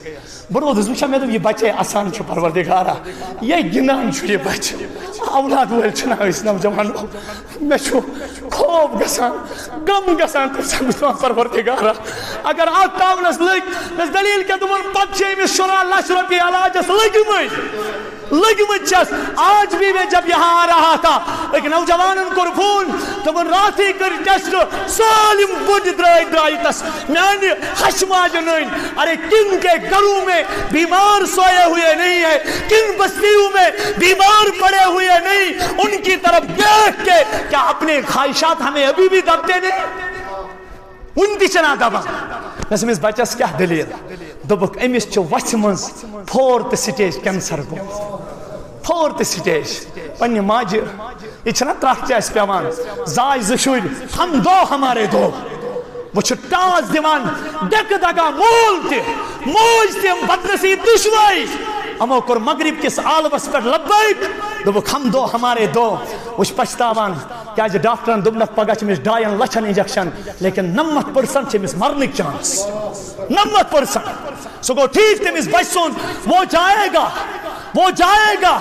برود وچھا میں یہ بچے آسان چھ پروردگارا یہ گنان چھ یہ بچ اولاد ول چھنا اس نوجوان میں چھ خوف گسان غم گسان تو پروردگارا اگر آپ تاونس لگ اس دلیل کے دمن پچے میں 16 لاکھ روپے علاج لگمت چس آج بھی میں جب یہاں آ رہا تھا ایک نوجوانن کو فون تمن راتی کر ٹیسٹ سالم بڑ درائی تس میان حشما جنین ارے کن کے گھروں میں بیمار سوئے ہوئے نہیں ہے کن بستیوں میں بیمار پڑے ہوئے نہیں ان کی طرف دیکھ کے کیا اپنے خواہشات ہمیں ابھی بھی دبتے نہیں ان کی چنا دبا نسمس بچس کیا دلیل دبک امس چھ وچھ منز 4th سٹیج کینسر گو 4th سٹیج پنہ ماج یہ چھنا ترخ چیس پیوان زاج زشور ہم دو ہمارے دو وہ چھ ٹاس دیوان ڈک دگا مول تے موج تے بدنصیب دشوائی امو کر مغرب کس عالمس پر لبیک دبک ہم دو ہمارے دو وچ پچھتاوان کیا جو ڈاکٹرن دبنک پگہ چھ مس 2 لچھن انجیکشن لیکن 90% چھ مس مرنک چانس 90% سو گو ٹھیک تمس بچسون وہ جائے گا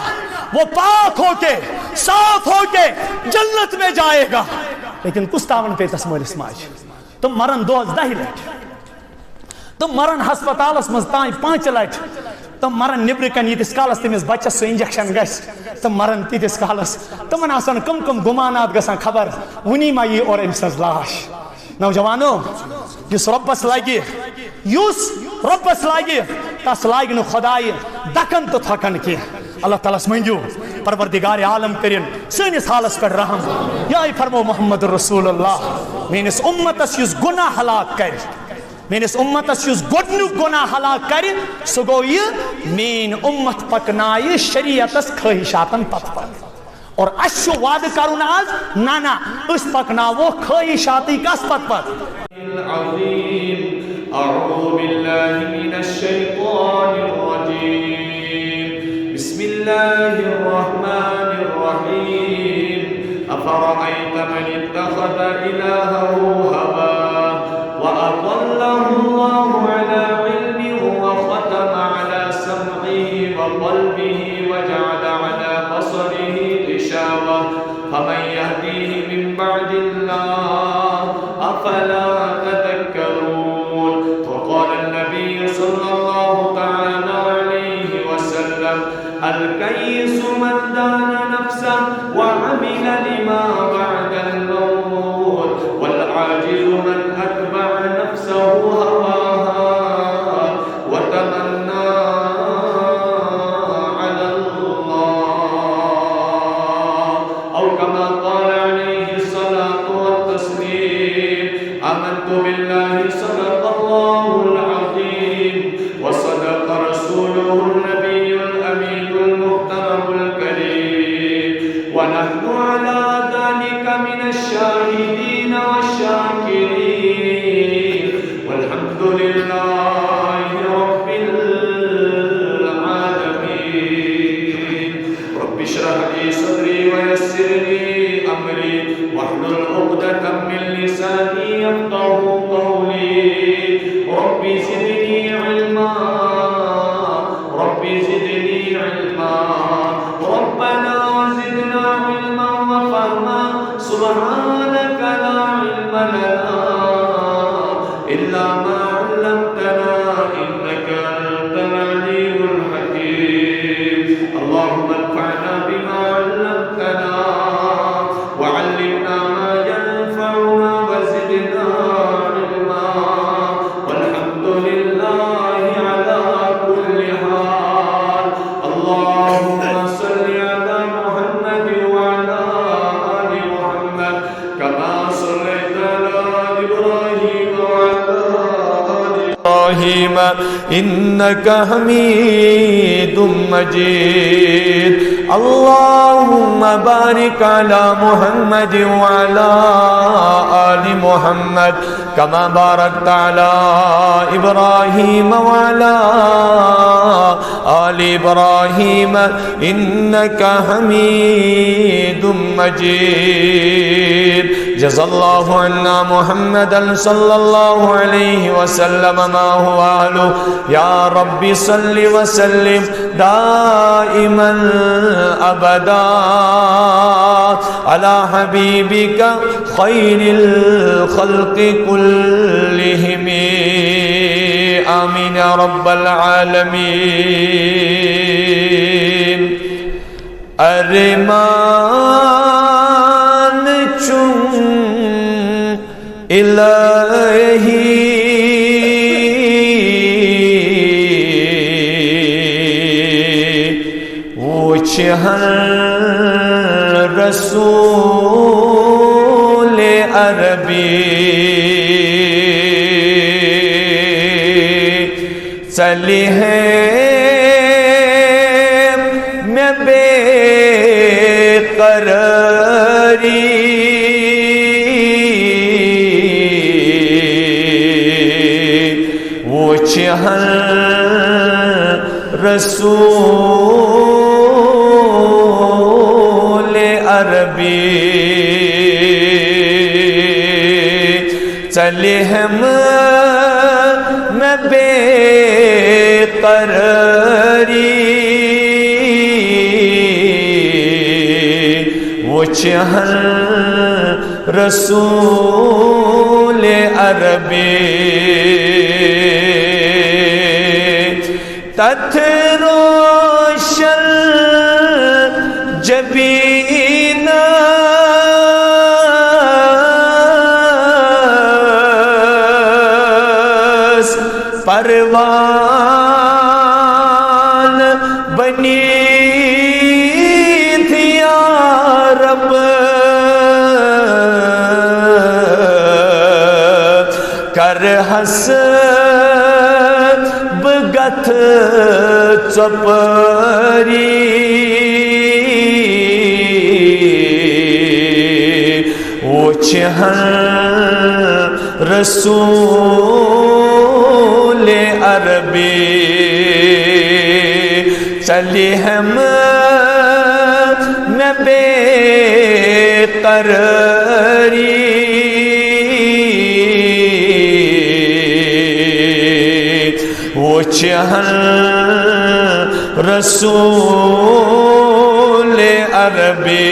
وہ پاک ہو کے صاف ہو کے جنت میں جائے گا لیکن کس تاون پہ تس مالس ماج تم مرن 12 لٹ تم مرن ہسپتالس مز تائیں 5 لٹ تم مرن نبر کن یتس کالس تمس بچس سو انجیکشن گس تم مرن تیتس کالس تمن آسان کم گمانات گسان خبر ونی ما یہ اور امسز لاش نوجوانو یس ربس لگی تس لاگ نو خدائی دکن تو تھکن کی اللہ تعالیٰ منگو پروردگار عالم کرن سنس حالس پر رحم یا فرمو محمد رسول اللہ مینس امتس یس گناہ ہلاک کر مینس امتس یس گۄڈنیُک گناہ ہلاک کر سہ گو یہ مین امت پکنائے شریعتس خواہشاتن پت پت اور اشو وعد کرن آز نانا اس پکناو خواہشاتی کس پت پت اعوذ باللہ من الشیطان الرجیم بسم اللہ الرحمن الرحیم افرأیت من اتخذ الہہ هواه وأضله الله على علمه وختم على سمعه وقلبه وجعل على بصره غشاوة فمن يهديه من بعد الله أفلا تذكرون وقال النبي صلى الله تعالى عليه وسلم الكيس من دان نفسه وعمل لما بعد الموت والعاجز من أتبع نفسه هواها وتمنى على الله أو كما قال عليه الصلاة والتسليم آمنت بالله صدق الله العظيم وصدق رسوله النبي الأمين المحترم الكريم ونحن على ذلك من الشاهدين والشاكرين والحمد لله رب العالمين رب اشرح لي صدري ويسر لي أمري واحلل عقدة من لساني يفقهوا قولي رب زدني علما ربنا زدنا علما وفهما سبحانك لا علم لنا إلا ما علمتنا إنك أنت العليم الحكيم اللهم انفعنا بما علمتنا وعلمنا ما ينفعنا وزدنا علما والحمد لله على كل حال اللهم صل على محمد وعلى آل محمد كما صليت على إبراهيم وعلى آل إبراهيم إنك حميد مجيد اللهم بارك على محمد وعلى آل محمد كما باركت على إبراهيم وعلى آل آل إبراهيم إنك حميد مجيد جزا الله عنا محمدا صلى الله عليه وسلم ما هو أهله يا رب صل وسلم دائما أبدا على حبيبك خير الخلق كلهم آمين يا رب العالمين ارمان چون الہی وچہن رسول عربی چلی ہے میں بے قراری وہ چہن رسول عربی چلی ہے میں بے قراری وہ چہن رسول عربی تتھ روشن جبین پروان بنی تھی یا رب کر حسب گتھ چپری وہ چہن رسول عربی چلی ہم میں بے قراری وہ چہن رسول عربی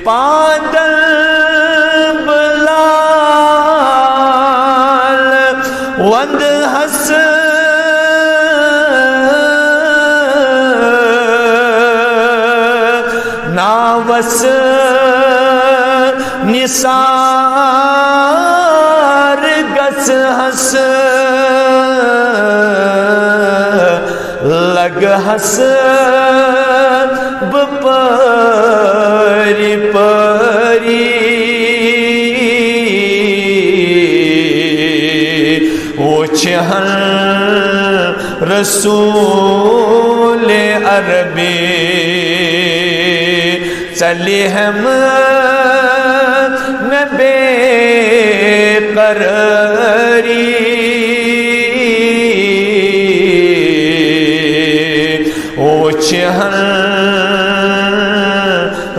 پادل بلال وند حس ناوس نثار گس حس لگ حس بپری پری وہ چہن رسول عربی چلی ہم میں بے قراری وہ چہن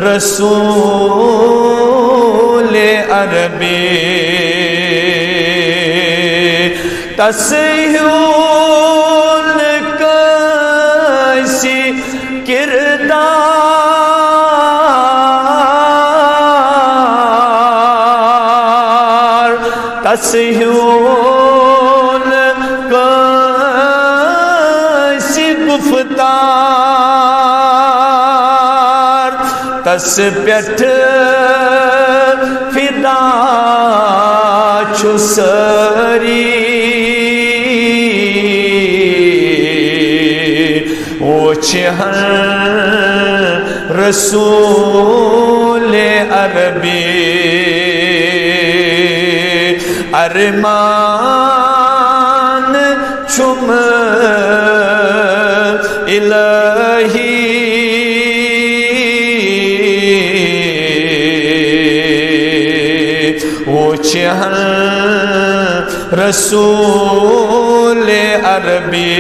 رسول عربی تسہیون کیسی کردار تسہیون کیسی گفتار تس پیٹھ فدا چھو سری وہ چہن رسول عربی ارمان چھم الہی وہ چہن رسول عربی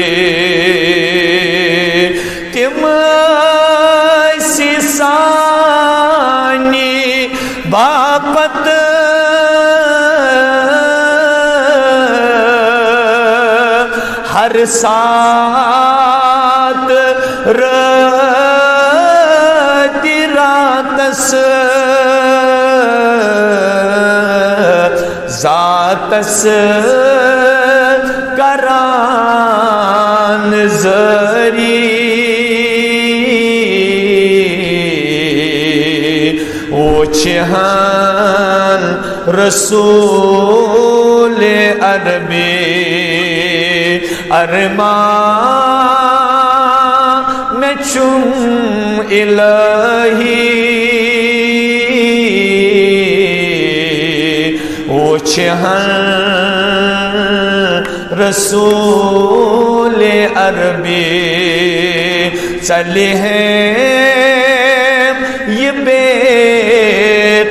تم سانی باپت ہر سات رتی راتس ذاتس کران زری اوچھان رسول عربی ارمان میں چم الہی اوچھان رسول عربی چلے ہیں یہ بے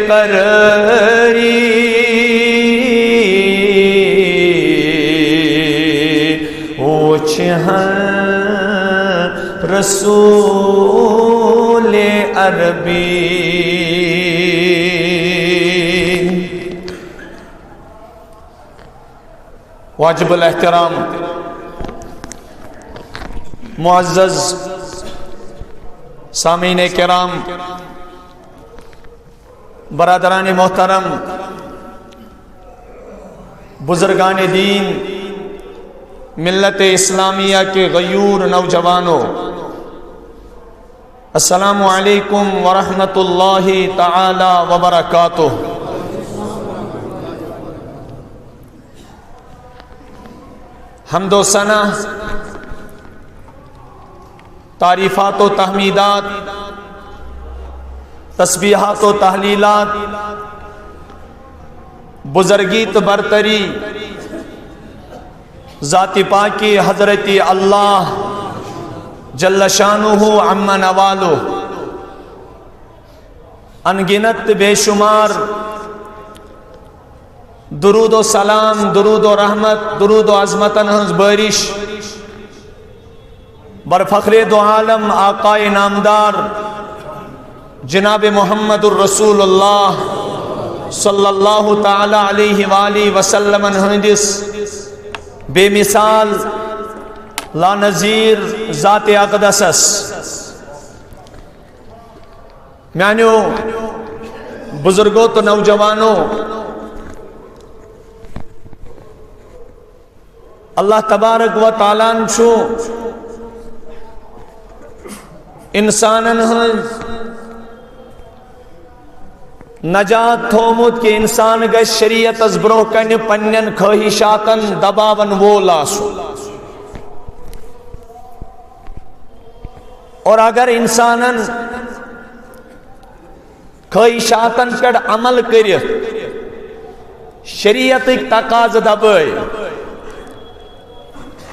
قراری اوچھان رسول عربی واجب الاحترام معزز سامعین کرام برادران محترم بزرگان دین ملت اسلامیہ کے غیور نوجوانوں السلام علیکم ورحمۃ اللہ تعالی وبرکاتہ حمد و ثنا تعریفات و تحمیدات تسبیحات و تحلیلات بزرگیت برتری ذات پاکی حضرت اللہ جل شانہ عما نوالہ انگنت بے شمار درود و سلام درود و رحمت درود و عظمتن ہنز بارش برفخر دو عالم آقائے نامدار جناب محمد الرسول اللہ صلی اللہ تعالی علیہ وآلہ وسلم ہندس بے مثال لا نظیر ذات اقدسس میانیو بزرگوں تو نوجوانوں اللہ تبارک و تعالیٰ چھو انسانن نجات تھومت کہ انسان گئے شریعت از برو کن پنین خواہشاتن دباون وول آسو اور اگر انسانن خواہشاتن پر عمل کرے شریعت تقاض دبائے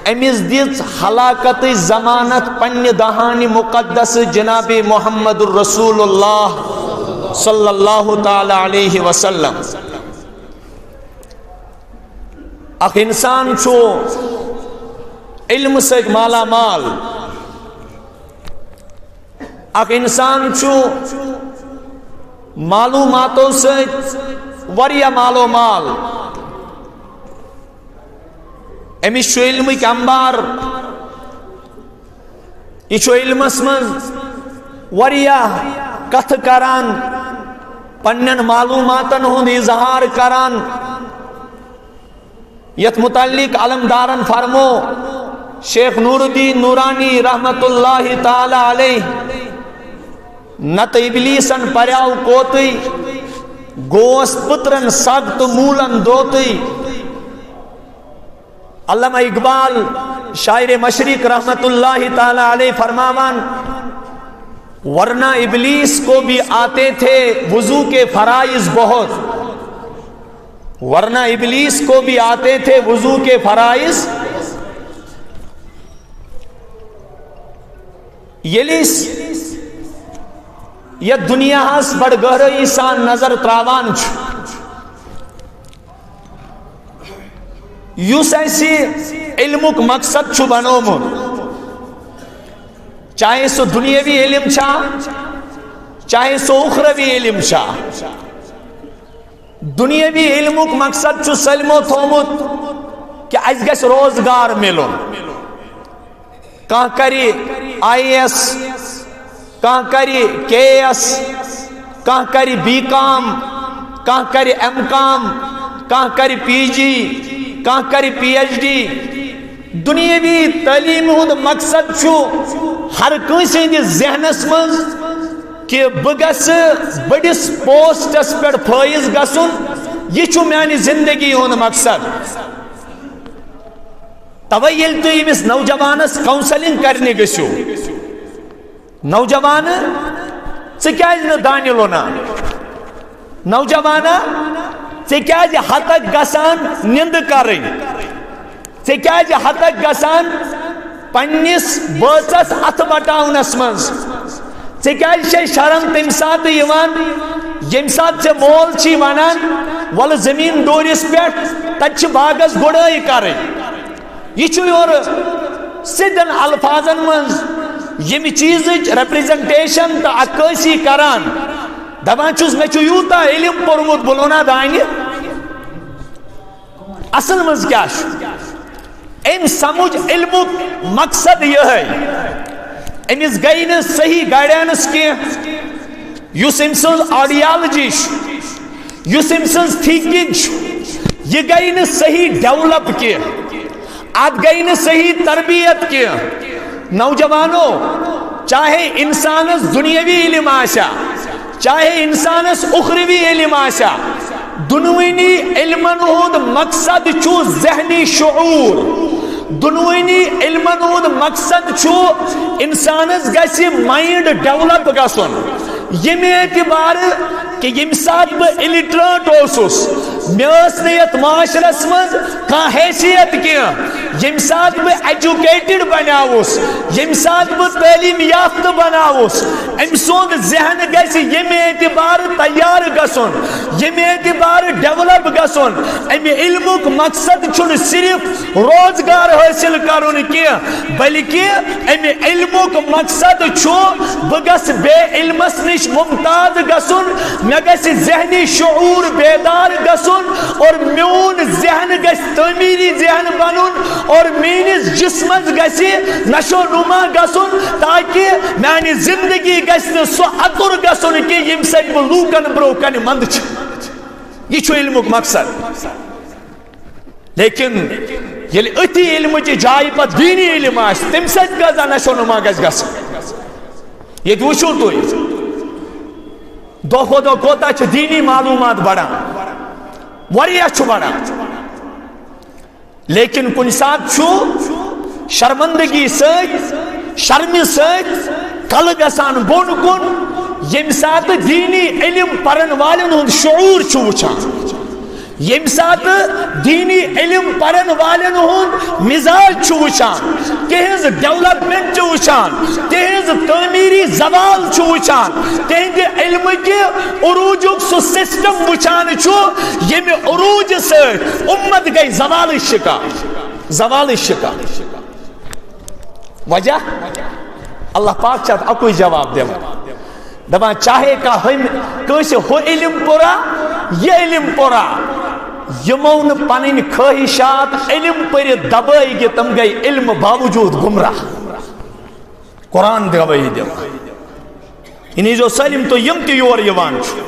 امیز دیت حلاکت زمانت پن دہانی مقدس جناب محمد الرسول اللہ صلی اللہ تعالی علیہ وسلم اخ انسان چھو علم سے مالا مال اخ انسان چھو معلوماتوں سے وریا مالو مال امیش چھو علم کی انبار یہ چھو علم اسمن وریا کتھ کران پنن معلوماتن ہند اظہار کران یت متعلق علمدارن فرمو شیخ نور الدین نورانی رحمت اللہ تعالی علیہ نت ابلیسن پریاو کوتی گوست پترن سخت مولن دوتی علامہ اقبال شاعر مشرق رحمت اللہ تعالی علیہ فرماوان ورنہ ابلیس کو بھی آتے تھے وضو کے فرائض بہت ورنہ ابلیس کو بھی آتے تھے وضو کے فرائض یلیس یہ دنیا ہس بڑھ گہرائی سان نظر تراوان یس اسی علمک مقصد چھو بنومت چاہے سو دنیاوی علم چھا چاہے سو اخروی علم چھا دنیاوی علمک مقصد چھو سلمو تھومت کہ اس گس روزگار ملن کان کری آئی ایس کان کری کے ایس کان کری بی کام کان کری ایم کام کان کری پی جی کان کری پی ایچ ڈی دنیاوی تعلیم ہند مقصد چھو ہر کنسی ہندس ذہنس من کہ بگس بڑس پوسٹس پر فائز گسن یہ چھو میانی زندگی ہند مقصد توے یل تھی امس نوجوانس کاؤنسلنگ کرنے گسو نوجوان ژکیاز نہ دانہ لونان نوجوانا ژکیاز ہتک گسان نند کریں ژکیاز ہتک گسان پنس بٲژس اتھ بٹاونس مز ژکیاز چھے شرم تم سات یوان یم سات سے مول چھی ونان ول زمین دورس پہ تت باغس گڑائی کریں یہ چھو یور سدن الفاظن مز یم چیز ریپریزنٹیشن تو عکاسی کران دپان چھس مے چھو یوتا علم پورمت بلونا دانہ اصل مز کیا ام سمجھ علمک مقصد یہ ہے امس گئی نا صحیح گائیڈنس کی یس ام سن آئیڈیالوجی یس ام سن تھنکنگ یہ گئی نا صحیح ڈیولپ کی ات گئی نا صحیح تربیت کی نوجوانوں چاہے انسانس دنیاوی علم آشا چاہے انسانس اخروی علم آشا دنوینی علمن ہند مقصد چھو ذہنی شعور دنوینی علمن ہند مقصد چھو انسانس گسی مائنڈ ڈیولپ گسن یم اعتبار کہ یم سات بہ الٹریٹ اوسس میس نیت معاشرس مز کان حیثیت کی یم سات بہ ایجوکیٹڈ بناوس یم سات بہ تعلیم یافتہ بناوس ام سون ذہن گژھِ یم اعتبار تیار گژھن یم اعتبار ڈیولپ گژھن ام علمک مقصد چھُنہٕ صرف روزگار حٲصِل کرُن کینٛہہ بلکہ ام علمک مقصد چھُ بہٕ گژھٕ بے علمس نش ممتاز گژھن مےٚ گژھِ ذہنی شعور بیدار گژھن اور میون ذہن گژھِ تعمیری ذہن بنن اور میانس جسمس گژھِ نشو نما گژھن تاکہ میانہِ زندگی گژھِ نہٕ سُہ اَتُر گژھن کینٛہہ ییٚمہِ سۭتۍ بہٕ لوٗکن برونٛہہ کنہِ منٛدٕ چھُ یہ چھُ علمُک مقصد لیکن ییٚلہِ أتھی علمٕچہِ جایہِ پتہٕ دیٖنی علم آسہِ تمہِ سۭتۍ کۭژاہ نشو نما گژھِ گژھٕنۍ ییٚتہِ وٕچھو تُہۍ دۄہ کھۄتہٕ دۄہ کوتاہ چھِ دیٖنی معلوٗمات بڑان واریاہ چھُ بڑان لیکن کُنہِ ساتہٕ چھُ شرمندگی سۭتۍ شرمہِ سۭتۍ کلہٕ گژھان بۄن کُن ییٚمہِ ساتہٕ دیٖنی علم پرن والٮ۪ن ہُنٛد شعوٗر چھُ وٕچھان ییٚمہِ ساتہٕ دیٖنی علم پرن والٮ۪ن ہُنٛد مزاج چھُ وٕچھان تِہنٛز ڈیولپمنٹ چھُ وٕچھان تِہنٛز تعمیری زوال چھُ وٕچھان تِہنٛدِ علمٕکہِ عروٗجُک سُہ سسٹم وٕچھان چھُ ییٚمہِ عروٗجہِ سۭتۍ اُمت گٔے زوالٕچ شِکار وجہ اللہ پاک چھُ اتھ اکُے جواب دِوان دپان چاہے کٲنٛسہِ ہُہ علم پورا یہ علم پورا یمو نہٕ پنٕنۍ خٲہشات علم پٔرِتھ دبٲے کہ تم گٔے علم باوجوٗد گمراہ قرآن گوٲہی دِوان یہِ نیٖزیو سٲلِم تُہۍ یِم تہِ یور یِوان چھُ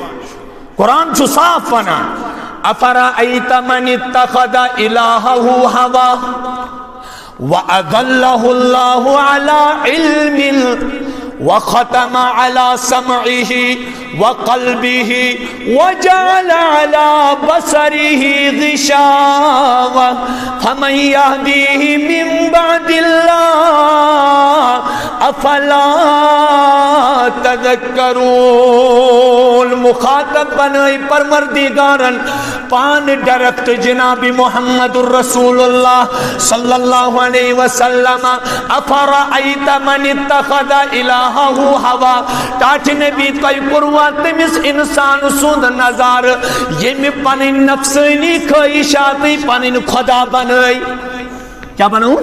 قرآن چھُ صاف ونان افرأیت من اتخذ الہہ ہواہ وأضلہ اللہ علی علم وختم على سمعه وقلبه وجعل على بصره غشاوة فمن يهديه من بعد الله افلا تذکرون. مخاطب بنائی پروردگارن پان ڈائریکٹ جناب محمد الرسول اللہ صلی اللہ علیہ وسلم. افرأیت من اتخذ الہہ ہوا. ٹاٹھ نبی تئی کروا تمس انسان سند نظر یم پنن نفسانی خواہشات پنن خدا بنائی. کیا بنو؟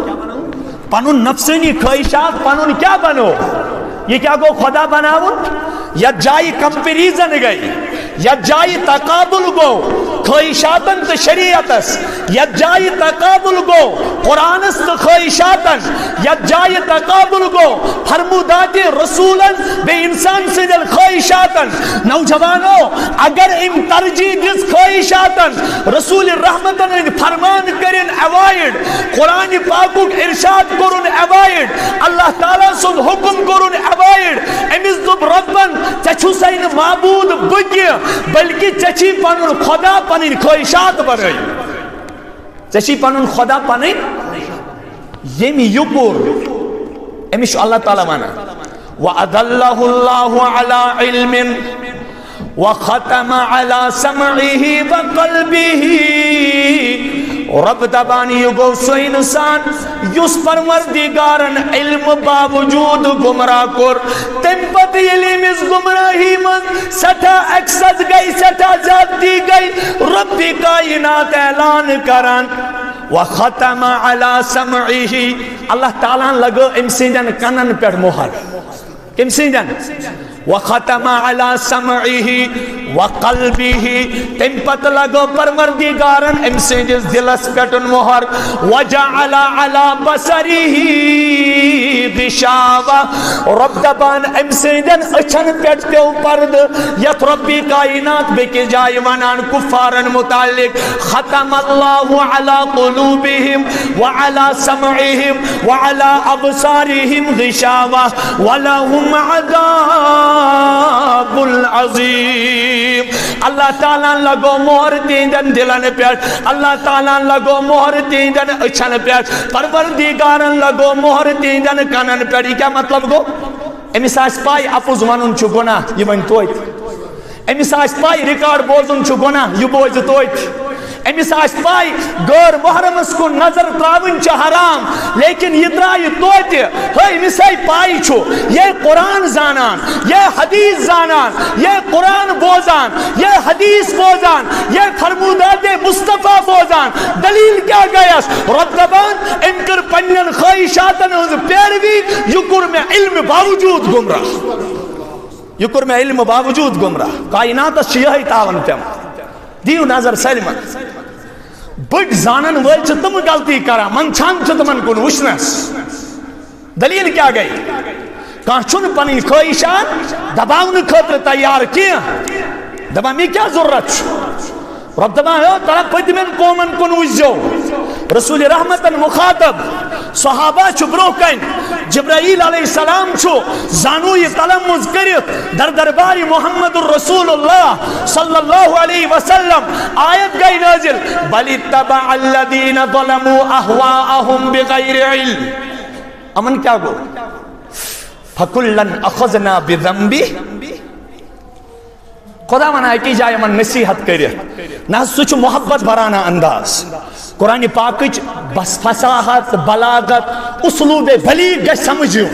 پنن نفسانی خواہشات پنن کیا بنو؟ یہ کیا گو خدا بناؤ؟ یا جائی کمپیریزن گئی، یا جائی تقابل گو خواہشاتن تو شریعتس، یا جائی تقابل گو قرآنس تو خواہشاتن، یا جائی تقابل گو فرمودات رسولن بے انسان سے دل خواہشاتن. نوجوانو اگر ام ترجیح دس خواہشاتن رسول رحمتن فرمان کرن اوائڈ، قرآن پاکک ارشاد کرن اوائڈ، اللہ تعالیٰ سن حکم کرن اوائڈ. امس دب ربن چچو سین معبود بگی بلکہ چچی پنن خدا پنن خواہشات بنائی. چچی پنن خدا پنن یم یکور امش اللہ تعالیٰ مانا. وَأَذَلَّهُ اللَّهُ عَلَىٰ عِلْمٍ وَخَتَمَ عَلَىٰ سَمْعِهِ وَقَلْبِهِ. رب دبانی گو سو انسان یس پروردگارن علم باوجود گمراہ کر. تم پتہ علم اس گمراہی من سٹھا ایکسس گئی، سٹھا زیادتی گئی. رب کائنات اعلان کران وختم علی سمعه. اللہ تعالیٰ لگو ام سندن کنن پر مہر. کم سندن؟ وختم علی سمعه وقلبه. تم پتہ لگو پروردگارن ام سندس دلس پٹن مہر. وجعل علی بصره غشاوہ. رب دبان ام سندن اچھن پٹ پیو پرد. یت ربی کائنات بکی جائے ونان کفارن متعلق ختم اللہ علی قلوبهم وعلى سمعهم وعلى ابصارهم غشاوہ ولهم عذاب العظیم. اللہ تعالیٰ لگو مہر دیندن دلن پیٹ، اللہ تعالیٰ لگو مہر دیندن اچھن پیٹ، پروردگارن لگو مہر دیندن کنن پیٹ. یہ کیا مطلب گو؟ امس آس پائی اپوز ونن چھ گناہ، یہ ون تویت. امس آس پائی ریکارڈ بوزن چھ گناہ، یہ بوز تویت. امس آس پائی غیر محرمس کو نظر تراون چھ حرام، لیکن یہ درائے تویت. ہے امس آئی پائی چھو یہ قرآن زانان، یہ حدیث زانان، یہ قرآن بوزان، یہ حدیث بوزان، یہ فرمودات مصطفیٰ بوزان. دلیل کیا گیس؟ رب دبان انکر پنین خواہشاتن پیروی یکر میں علم باوجود گمراہ، یکر میں علم باوجود گمراہ. کائنات شیعی تاون پیم دیو نظر سلمن بڑ زانن ول چھ تم غلطی کرا منچان چھ تمن کن وشنس. دلیل کیا گئی؟ کان چھن پنن خواہشات دباون خاطر تیار کیا. دبا می کیا ضرورت؟ رب دبا ہے ترا پتمن قومن کن وجو. رسول رحمتن مخاطب صحابہ چھ برو کن جبرائیل علیہ السلام چھو زانوی تلمز کرت در درباری محمد الرسول اللہ صلی اللہ علیہ وسلم. آیت گئی نازل بل اتبع الذین ظلموا اہواءہم بغیر علم. امن کیا گو؟ فَكُلًّا أَخَذْنَا بِذَنْبِهِ. خدا منائے کی جائے من نصیحت کرے نہ سچ محبت برانا انداز. قرآن پاکچ بس فصاحت بلاغت اسلوب بلیغ گش سمجھو.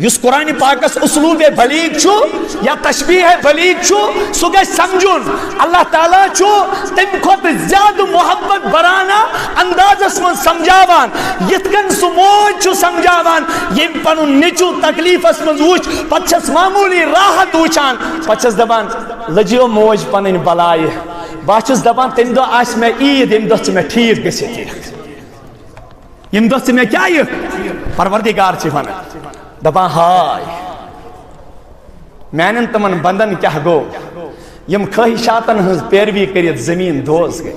یس قرآن پاکس اسلوب بلیغ چھو یا تشبیح بلیغ چھو سو گش سمجھون. اللہ تعالیٰ چھو تم خود زیادہ محبت برانا اندازس من سمجھاوان. یتکن سو موج چھو سمجھاوان یم پنو نچو تکلیفس من وچ پچھس معمولی راحت وچان پچھس دبان لجیو موج پنن بلائی. باچس دبان تم دو آس میں عید یم دو میں ٹھیک گسیت یم دو میں کیا یہ پروردگار چھ ونان دبان ہائے مینن تمن بندن کیا گو یم خواہشاتن ہز پیروی کریت زمین دوز گئی.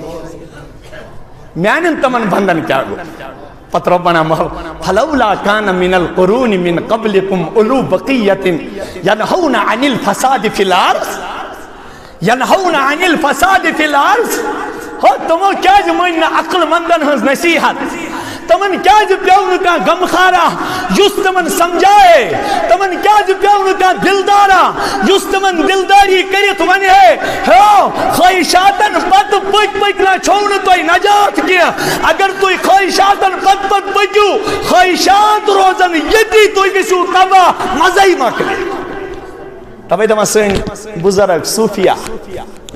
مینن تمن بندن کیا گو پتہ ربنا فلولا کان من القرون من قبلکم اولو بقیت ینہون عن الفساد فی الارض ینہون عن الفساد فی الارض. ہو تمو کیا جو من عقل مندن ہز نصیحت تمن کیا جو پیون کا غمخارا یس تمن سمجھائے تمن کیا پیون کا دلدارا یس تمن دلداری کرت ون ہے خواہشاتن پت پک پک نہ چھوڑ تو نجات کیا اگر تو خواہشاتن پت پت پکیو خواہشات روزن یتی تو گسو تباہ مزے مکلے تبے دما سن بزرگ صوفیہ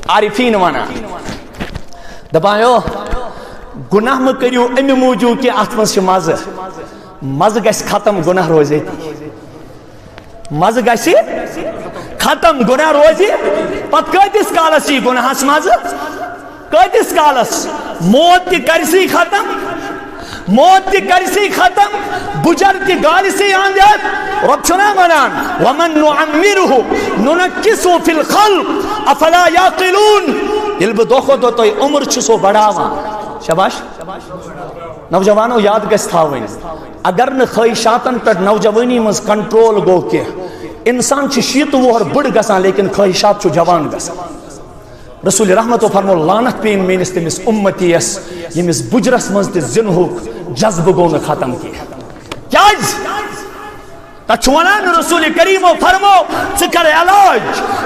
عارفین وانا دبایو گناہ مہ کریو امی موجود کہ ات مز مزہ مزہ گژھِ ختم گناہ روزے مزہ گژھِ ختم گناہ روزی پت کتس کالس یہ گناہس مزہ کتس کالس موت تہ کرسی ختم موت تہ کرسی ختم بجر تہ گالسی اندر رب چھنا ونان ومن نعمره ننکسو فی الخلق افلا یاقلون یل بہ دۄہ کھۄتہٕ دۄہ تۄہہِ عمر چھُسو بڑھاوان شاباش نوجوانو یاد گژھِ تھاوٕنۍ اگر نہ خواہشاتن پٮ۪ٹھ نوجوانی منٛز کنٹرول گوٚو کینٛہہ انسان چھُ 60 وُہر بٔڑ گژھان لیکن خواہشات چھُ جوان گژھان رسول رحمتو فرمو لعنت پین میٲنِس تٔمِس اُمتیَس ییٚمِس بُجرس منٛز تہِ زِنہُک جذبہٕ گوٚو نہٕ ختم کینٛہہ کیٛازِ تتھ چھُ ونان رسول کریمو فرمو ژٕ کر علاج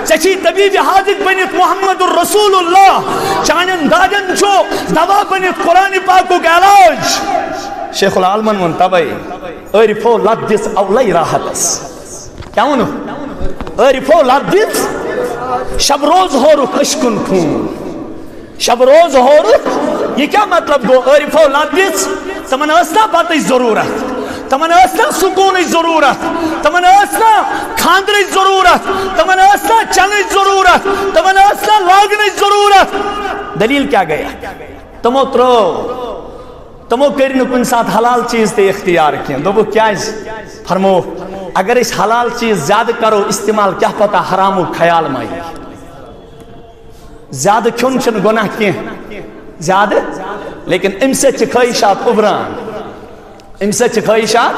ژےٚ چھی طبیب حاذق بٔنِتھ محمد رسول اللہ چانٮ۪ن دادٮ۪ن چھُ دوا بٔنِتھ قرآن پاکُک علاج شیخ العالمن ووٚن تبے عٲرفو لت دِژ اولے راحتس کیٛاہ ووٚنُکھ عٲرفو لت دِژ شب روز ہورُکھ اشکن خوٗن شب روز ہورُکھ یہ کیا مطلب گو عٲرفو لت دِژ تمن ٲس نا بتٕچ ضروٗرت تمن ٲس نا سکوٗنٕچ ضروٗرت تمن ٲس نا خاندرٕچ ضروٗرت تمن ٲس نا چنٕچ ضروٗرت تمن ٲس نا لاگنٕچ ضروٗرت دلیل کیا گٔے تمو ترٛٲو تمو کٔرۍ نہٕ کُنہِ ساتہٕ حلال چیٖز تہِ اختیار کینٛہہ دوٚپُکھ کیٛازِ فرمو اگر أسۍ حلال چیٖز زیادٕ کرو استعمال کیٛاہ پتہ حرامُک خیال ما یی زیادٕ کھیوٚن چھُنہٕ گۄناہ کینٛہہ زیادٕ لیکن امہِ سۭتۍ چھِ خٲہِشات اُبران امہِ سۭتۍ چھِ خٲہِشات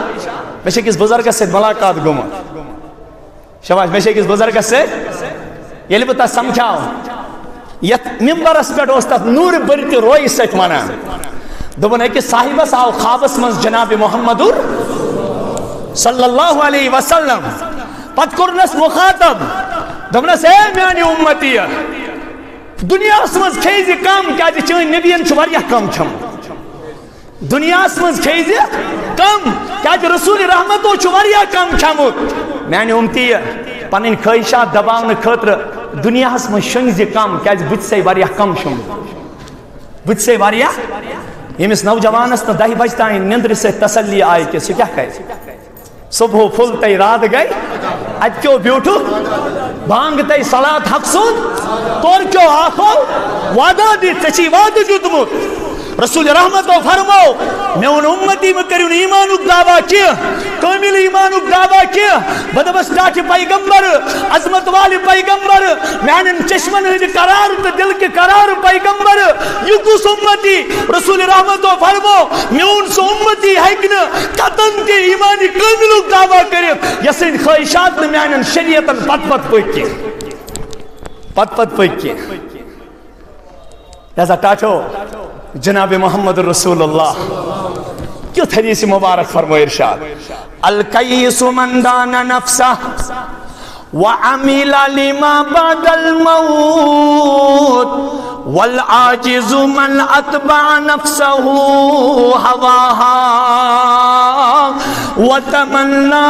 مےٚ چھِ أکِس بُزرگس سۭتۍ مُلاقات گوٚمُت شاباش مےٚ چھِ أکِس بُزرگس سۭتۍ ییٚلہِ بہٕ تتھ سمکھاو یتھ ممبرس پٮ۪ٹھ اوس تتھ نوٗرِ بٔرتہِ رویہِ سۭتۍ ونان دوٚپُن أکِس صاحبس آو خوابس منٛز جناب محمد صلی اللہ علیہ وسلم پتہٕ کوٚرنس مُخاطب دوٚپنس اے میانہِ اُمتی دُنیاہس منٛز کھیٚیہِ زِ کم کیٛازِ چٲنۍ نبین چھُ واریاہ کم کھیوٚمُت دُنیاہس منٛز کھیٚیہِ زِ کم کیٛازِ رسول رحمتو چھُ واریاہ کم کھیوٚمُت میانہِ اُمتی پنٕنۍ خٲہِشات دباونہٕ خٲطرٕ دُنیاہس منٛز شۄنٛگۍ زِ کم کیٛازِ بہٕ تہِ چھُسے واریاہ کم شۄنٛگمُت بہٕ تہِ چھُسے واریاہ ییٚمِس نوجوانس نہٕ 10 بجہِ تانۍ نِندرِ سۭتۍ تسلی آیہِ کہِ سُہ کیٛاہ کرِ صبح پھُل تَے رات گٔے اَتہِ کیٛو بیوٗٹھُکھ بانگ تَے صلات حق سُنٛد تورٕ کیٛو آکھو وعدہ دِتھ ژےٚ چھی وعدٕ دیُتمُت رسول رحمتو فرمو میون اُمتی مہ کٔرِو نہٕ ایٖمانُک دعوا کینٛہہ کٲمِل ایٖمانُک دعوا کینٛہہ بہٕ دَپس ٹاٹھِ پیغمبر عظمت والہِ پیغمبر میانٮ۪ن چشمن ہٕنٛدِ قرار تہٕ دِلکہِ قرار پیغمبر یہِ کُس اُمتی رسول رحمتو فرمو میون سُہ اُمتی ہیٚکہِ نہٕ قطن تہِ ایٖمانہِ کٲمِلُک دعوا کٔرِتھ یس سٕنٛدۍ خٲہِشات نہٕ میانٮ۪ن شریعتن پتہٕ پتہٕ پٔکۍ کینٛہہ پتہٕ پتہٕ پٔکۍ کینٛہہ لہذا ٹاٹھو جناب محمد رسول اللہ کیُتھ حدیث مبارک فرمو ارشاد الکیس من دان نفسہ وعمل لما بعد الموت والعاجز من اتبع نفسه هواها وتمنى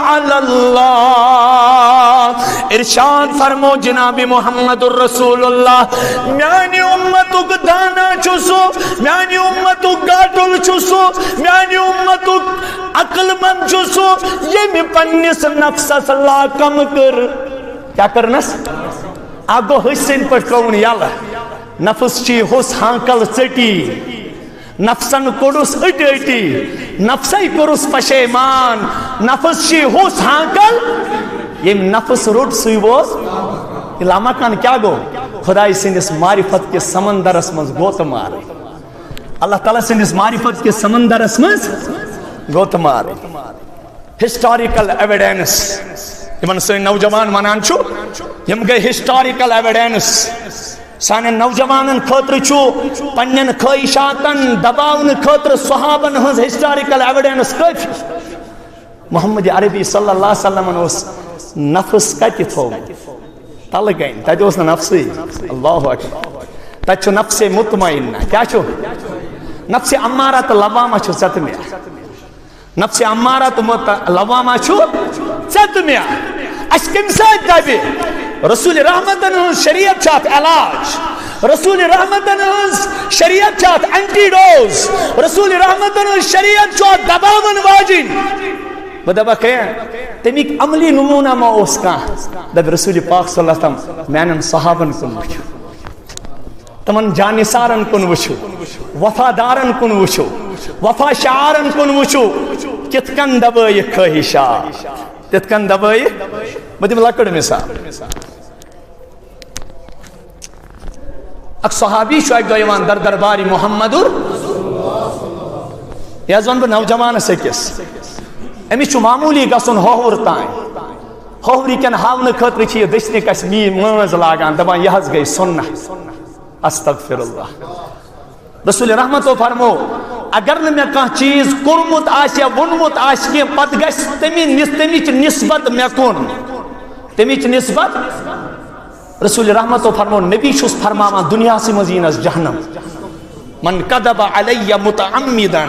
على الله ارشاد فرمو جناب محمد الرسول اللہ میانی امتک دانا چھسو میانی امتک گاٹل چھسو میانی امتک عقل مند چھسو یمی پنیس نفس اللہ کم کر کیا کرنس آگو حسین پر کون یال نفس چی حس ہانکل چٹی نفسن کوڑس اٹی اٹی نفسی کرس پشیمان نفس چی حس ہانکل یہ نفس روٹ سوئی ووز علامہ کان کیا گو خدای سندس معرفت کے سمندرس منز گوت مارے اللہ تعالیٰ سندس معرفت کے سمندرس منز گوت مارے ہسٹوریکل ایویڈنس یمن سن نوجوان منان چھو یم گئی ہسٹوریکل ایویڈنس سان نوجوانن خاطر چھو پنن خواہشاتن دباون خاطر صحابن ہز ہسٹوریکل ایویڈنس کافی محمد عربی صلی اللہ علیہ وسلم اس نفس کتی تھو تل گئن تت اس نفسی اللہ اکبر تت چھو نفس مطمئنہ کیا چھو نفس امارت لوامہ چھو ستمیا نفس امارت لوامہ چھو ستمیا اس کم ساتھ دبی رسول رحمتن ہز شریعت چھات علاج رسول رحمتن ہز شریعت چھات اینٹیڈوز رسول رحمتن ہز شریعت چھات دباون واجن بدبا کہ تمیک عملی نمونہ ما اس کا دب رسول پاک صلی اللہ علیہ وسلم میانن صحابن کن وچھو تمن جانسارن کن وچھو وفادارن کن وچھو وفا شعارن کن وچھو کتکن دبائی خواہشا کتکن دبائی بدیم لکڑ مثال اک صحابی شو ایک دویوان در درباری محمدر یا زون بہ نوجوان سکس امس معمولی گھن ہوہر تان ہوہری کن ہاؤن خاطر یہ دشنی کس ماز لاگان دپان یہ گئی سنہ استغفر اللہ رسول رحمت فرمو اگر نہ میں کان چیز کورمت آس یا ونمت آس کی پت گژھِ تمچ نسبت مے کن تمچ نسبت رسول رحمت فرمو نبی چھس فرماوان دنیا سے مزینس جہنم من کذب علی متعمدا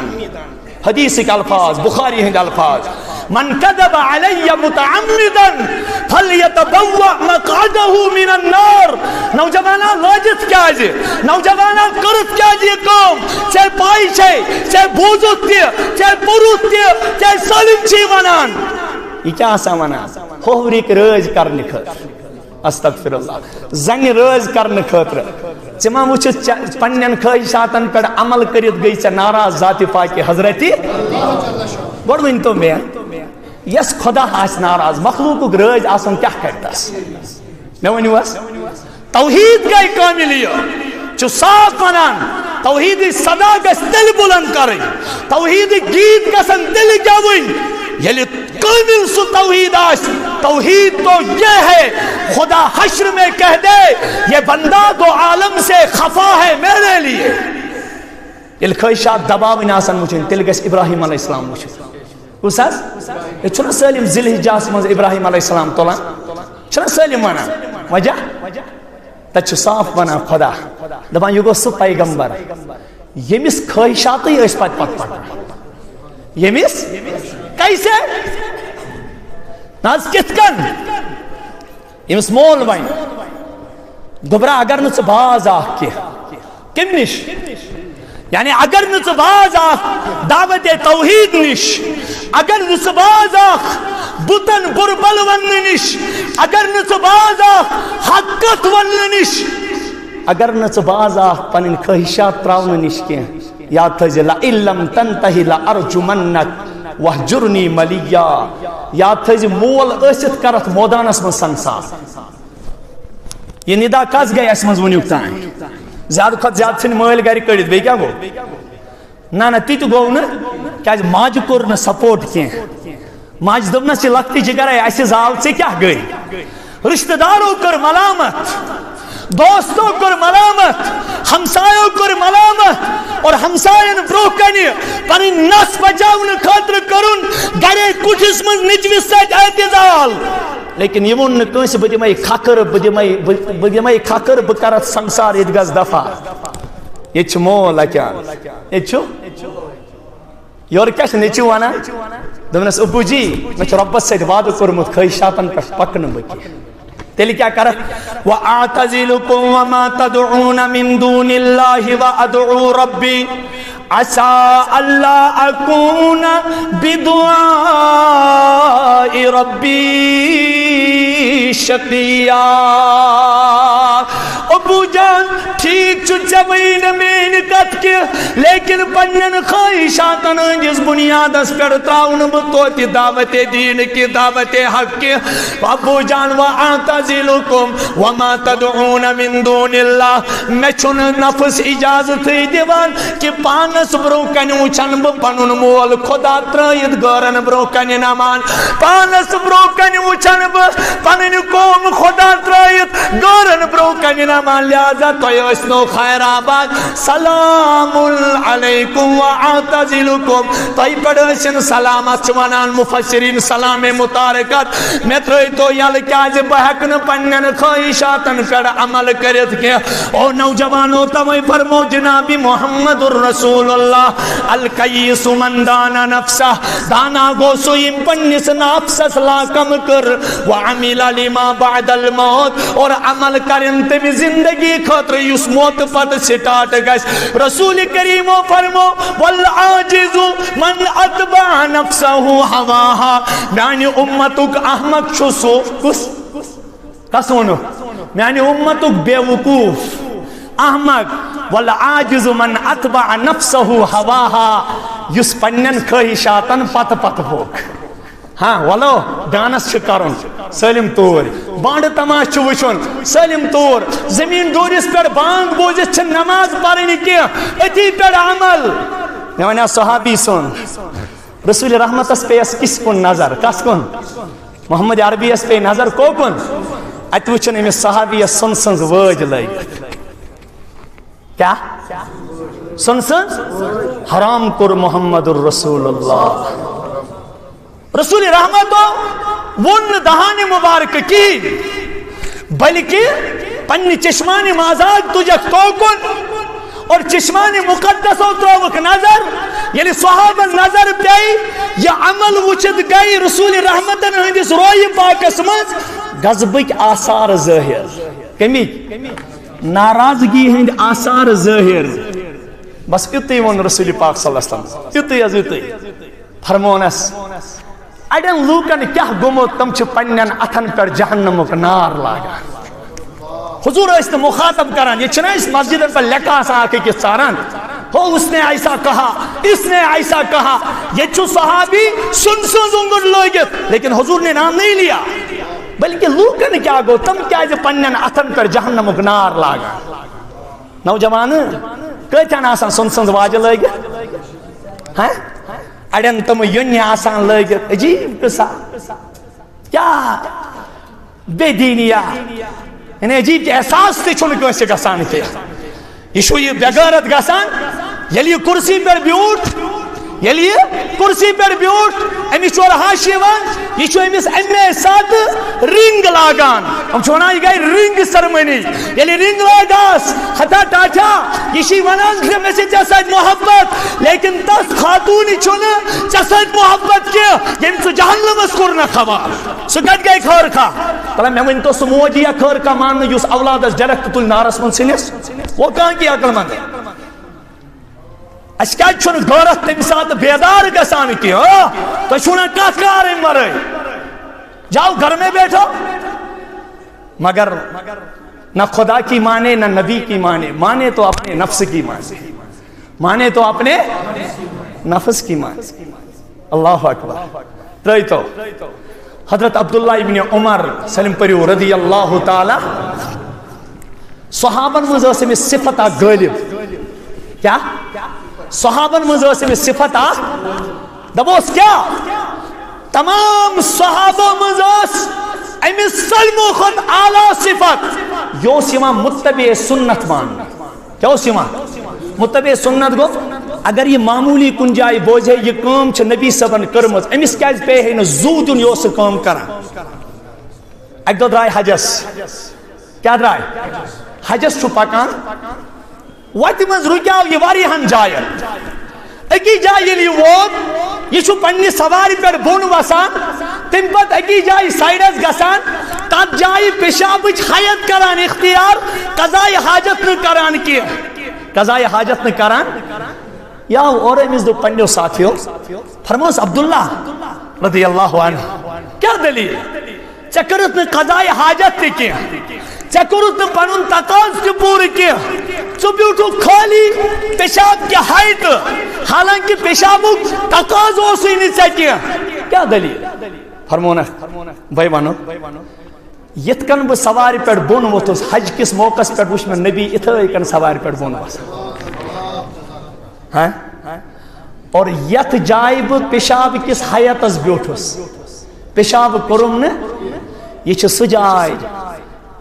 حدیث کے الفاظ بخاری ہند الفاظ من کذب علی متعمدا فلیتبوأ مقعده من النار نوجوانا لاجت کیا جی نوجوانا کرت کیا جی کام چاہے پائی چاہے چاہے بوزت تی چاہے پروت تی چاہے سالم چی ونان یہ کیا آسا ونان ہوریک رٲز کرنے خاطر استغفر اللہ زن رٲز کرنے خاطر ژٕ وچھ پنن خواہشاتن پہ عمل کرت گئی ژے ناراض ذات پاک حضرتی گوڑ ون تو میں یس خدا آس ناراض مخلوق رٲز آسن کیا کرتس میں ونیوس توحید گئی کاملیت چھ صاف ونان توحید صدا گژھِ دل بلند کرٕنۍ توحید گیت گژھن دل گیوٕنۍ ییٚلہِ کامل سو توحید آس توحید تو یہ ہے خدا حشر میں کہہ دے یہ بندہ تو عالم سے خفا ہے میرے لیے یل خواہشات دباوٕنۍ آسن وٕچھِنۍ تیٚلہِ گژھِ ابراہیم علیہ السلام وٕچھِتھ کُس حظ یہ چھُنہ سٲلِم ذی الحجاہس منٛز ابراہیم علیہ السلام تُلان چھُنہ سٲلِم ونان وجہ تتہِ چھُ صاف ونان خدا دپان یہ گوٚو سُہ پیغمبر ییٚمِس خواہشاتٕے ٲسۍ پتہٕ پتہٕ ییٚمِس کیسے ناز کت کن یمس مول ون گبرا اگر نہ باز آخ کی کم نش یعنی اگر نہ باز آخ دعوت توحید نش اگر نہ باز آخ بتن بربل ون نش اگر نہ باز آخ حقت ون نش اگر نہ باز آخ پن خواہشات تراؤن نش کی یاد تھزِ لئن لم تنتہی لأرجمنک وحجرنی ملیہ یاد تھزِ مول ٲسِتھ کرت مودانس من سنسار یہ ندا کس گئی اس منٛز ونیُک تام زیادٕ کھۄتہٕ زیادٕ ژھٕنۍ مٲلۍ گرِ کٔڑِتھ بیٚیہِ کیٛاہ گوٚو نہ تہِ تہِ گوٚو نہٕ کیٛازِ ماجہِ کوٚر نہٕ سپورٹ کینٛہہ ماجہِ دوٚپنس یہِ لۄکٹہِ جگرے اسہِ زال ژےٚ کیٛاہ گٔے رشتہٕ دارو کٔر ملامت دوستو کر ملامت ہمسایوں کر ملامت اور ہمسائن برو کنی پنن نس بچاون خاطر کرن گرے کٹھس من نچوس سۭتۍ اعتزال لیکن یہ ون کنس بہ دمے کھکر بہ دمے کھکر بہ کرت سنسار یہ گژھ دفع یہ چھ مول اکیان یہ چھ یور کیٛاہ چھُ نیٚچوٗ ونان دوٚپنس ابو جی مےٚ چھُ رۄبس سۭتۍ وعدٕ کوٚرمُت خٲہشاتن پٮ۪ٹھ پکنہٕ بہٕ کینٛہہ تیٚلہِ کیٛاہ کرکھ وَأَعْتَزِلُكُمْ وَمَا تَدْعُونَ مِن دُونِ اللَّهِ وَأَدْعُو رَبِّي عَسَىٰ أَلَّا أَكُونَ بِدُعَاءِ رَبِّي شَقِيًّا ابو جان ٹھیک چھ چوین مین کت کے لیکن پنن خواہشاتن جس بنیاد اس پر تراؤن بتوتی دعوت دین کی دعوت حق کے ابو جان وَأَعْتَزِلُكُمْ وَمَا تَدْعُونَ مِن دُونِ اللَّهِ میں چھن نفس اجازت دیوان کہ پانس برو کن وچھن ب پنن مول خدا ترائیت گورن برو کن نمان پانس برو کن وچھن ب پنن قوم خدا ترائیت گورن برو کن نمان لہذا تو اسنو خیر آباد سلام علیکم واعتزلکم تو پڑھن سلامت چوانان مفسرین سلام متارکت میں ترئی تو یل کیاز بہکن پنن خواہشاتن پر عمل کرت کے او نوجوانو تمہیں فرمو جناب محمد الرسول اللہ القیس من دانا نفسہ دانا گو سویم پنس نفسس لاکم کر وعمل لما بعد الموت اور عمل کرن تمی زندگی خطر یس موت پت سٹارٹ گئس رسول کریم فرمو والعاجز من اتبع نفسہ ہواہا میانی امتک احمق چھسو کس ونو میانی امتک بے وقوف احمق والعاجز من اتبع نفسہ ہواہا یس پنن خواہشاتن پت پت ہوک ہاں ولو ڈانس کرن سلم طور بانڈ تماش وچن سلم طور زمین دورس پر بانگ بوزت نماز پڑھنی کی اتی پر عمل میں ونیا صحابی سن رسول رحمت اس پہ اس کس کن نظر کس کن محمد عربی اس پہ نظر کو کن ات وچن امی صحابی سن سنز وج لگت کیا سن سنز حرام کر محمد الرسول اللہ رسول رحمت ون دہان مبارک کی بلکہ پنی چشمان مازاد تجھک توکن اور چشمان مقدس و تروک نظر یعنی صحابہ نظر پیئی یا عمل وچد گئی رسول رحمت ہندس روئی پاکس مز غضبک آثار ظاہر کمی ناراضگی ہند آثار ظاہر بس اتی ون رسول پاک صلی اللہ علیہ وسلم اتی از اتی فرمونس اڑن لوکن کیا گمو تم چھ پنن اتھن پر جہنمک نار لاگا حضور اس نے مخاطب کران یہ چھنا اس مسجد پر لکھا سا آکے کی ساران ہو اس نے ایسا کہا اس نے ایسا کہا یہ چھو صحابی سن زنگر لوگت لیکن حضور نے نام نہیں لیا بلکہ لوکن کیا گو تم کیا جو پنن اتھن پر جہنمک نار لاگا نوجوان کہتا نا آسان سن واجہ لوگت ہاں اڑن تم یونی آسان لگت عجیب قصہ کیا بے دینیا یعنی عجیب کہ احساس تے چھن کیسے گسان کے یہ بغیرت گسان یلی کرسی پر بیوٹ یلی کرسی پر بیوٹ امی چور ہاشیوان یہ چھو امیس امی ساتھ رنگ لاگان ہم چھونا یہ گئی رنگ سرمنی یلی رنگ لاگاس خطا ٹاٹا یہ شی ونان کہ میں سے جسد محبت لیکن تس خاتونی چھونا جسد محبت کیا یہ تو جہنم اسکر نہ خواب سکت گئی کھور کھا پہلے میں ان تو سموجی یا کھور کا ماننے یوس اولاد اس ڈیرکت تل نارس من سنس وہ کہاں کی عقل مند ہے اس کیا چھونا غورت تم ساتھ بیدار گسان کی تو چھونا کار مرے جاؤ گھر میں بیٹھو مگر نہ خدا کی مانے نہ نبی کی مانے تو اپنے نفس کی مانے تو اپنے نفس کی مانے اللہ اکبر ترائی تو حضرت عبداللہ ابن عمر سلم پریو رضی اللہ تعالی صحابن مزاسی میں صفت غالب کیا صحابن مزاسی میں صفت دبوس کیا تمام صحابہ مزاس امی سلم و خود اعلیٰ صفت یو سیما متبع سنت مان کیا سیما متبع سنت گو اگر یہ معمولی کن جائے بوجھے یہ کام چھ نبی صبن کرمز امیس کیاز پہ ہے زودن یو سے کام کرا ایک دو درائے حجس کیا درائے حجس چھو پاکان وقت منز رکیاو یہ واری ہن جائے اکی جائے لی ووت یہ چھو پنی سواری پر بون وسان تم پت اکی جائے سائیڈز گسان تب جائے پیشابچ حیت کران اختیار قضائی حاجت نہ کران کیا قضائی حاجت نہ کران یا اور امیز دو پنیو ساتھیو فرموس عبداللہ رضی اللہ عنہ کیا دلیل چکرت نے قضائی حاجت تی کیا چکرت نے پنن تقاض کی پوری کیا چو بیوٹو خالی پیشاب کی حیت حالانکہ پیشابو تقاض ہو سی نہیں چاکیا کیا دلیل فرمونا بھائی بانو یتکن بو سواری پر بون وطوس حج کس موقع پر بوش میں نبی اتھا سواری پر بون وطوس اور یت جائب پیشاب کس حیات از بیوٹوس پیشاب کرم نے یہ چھ سجائے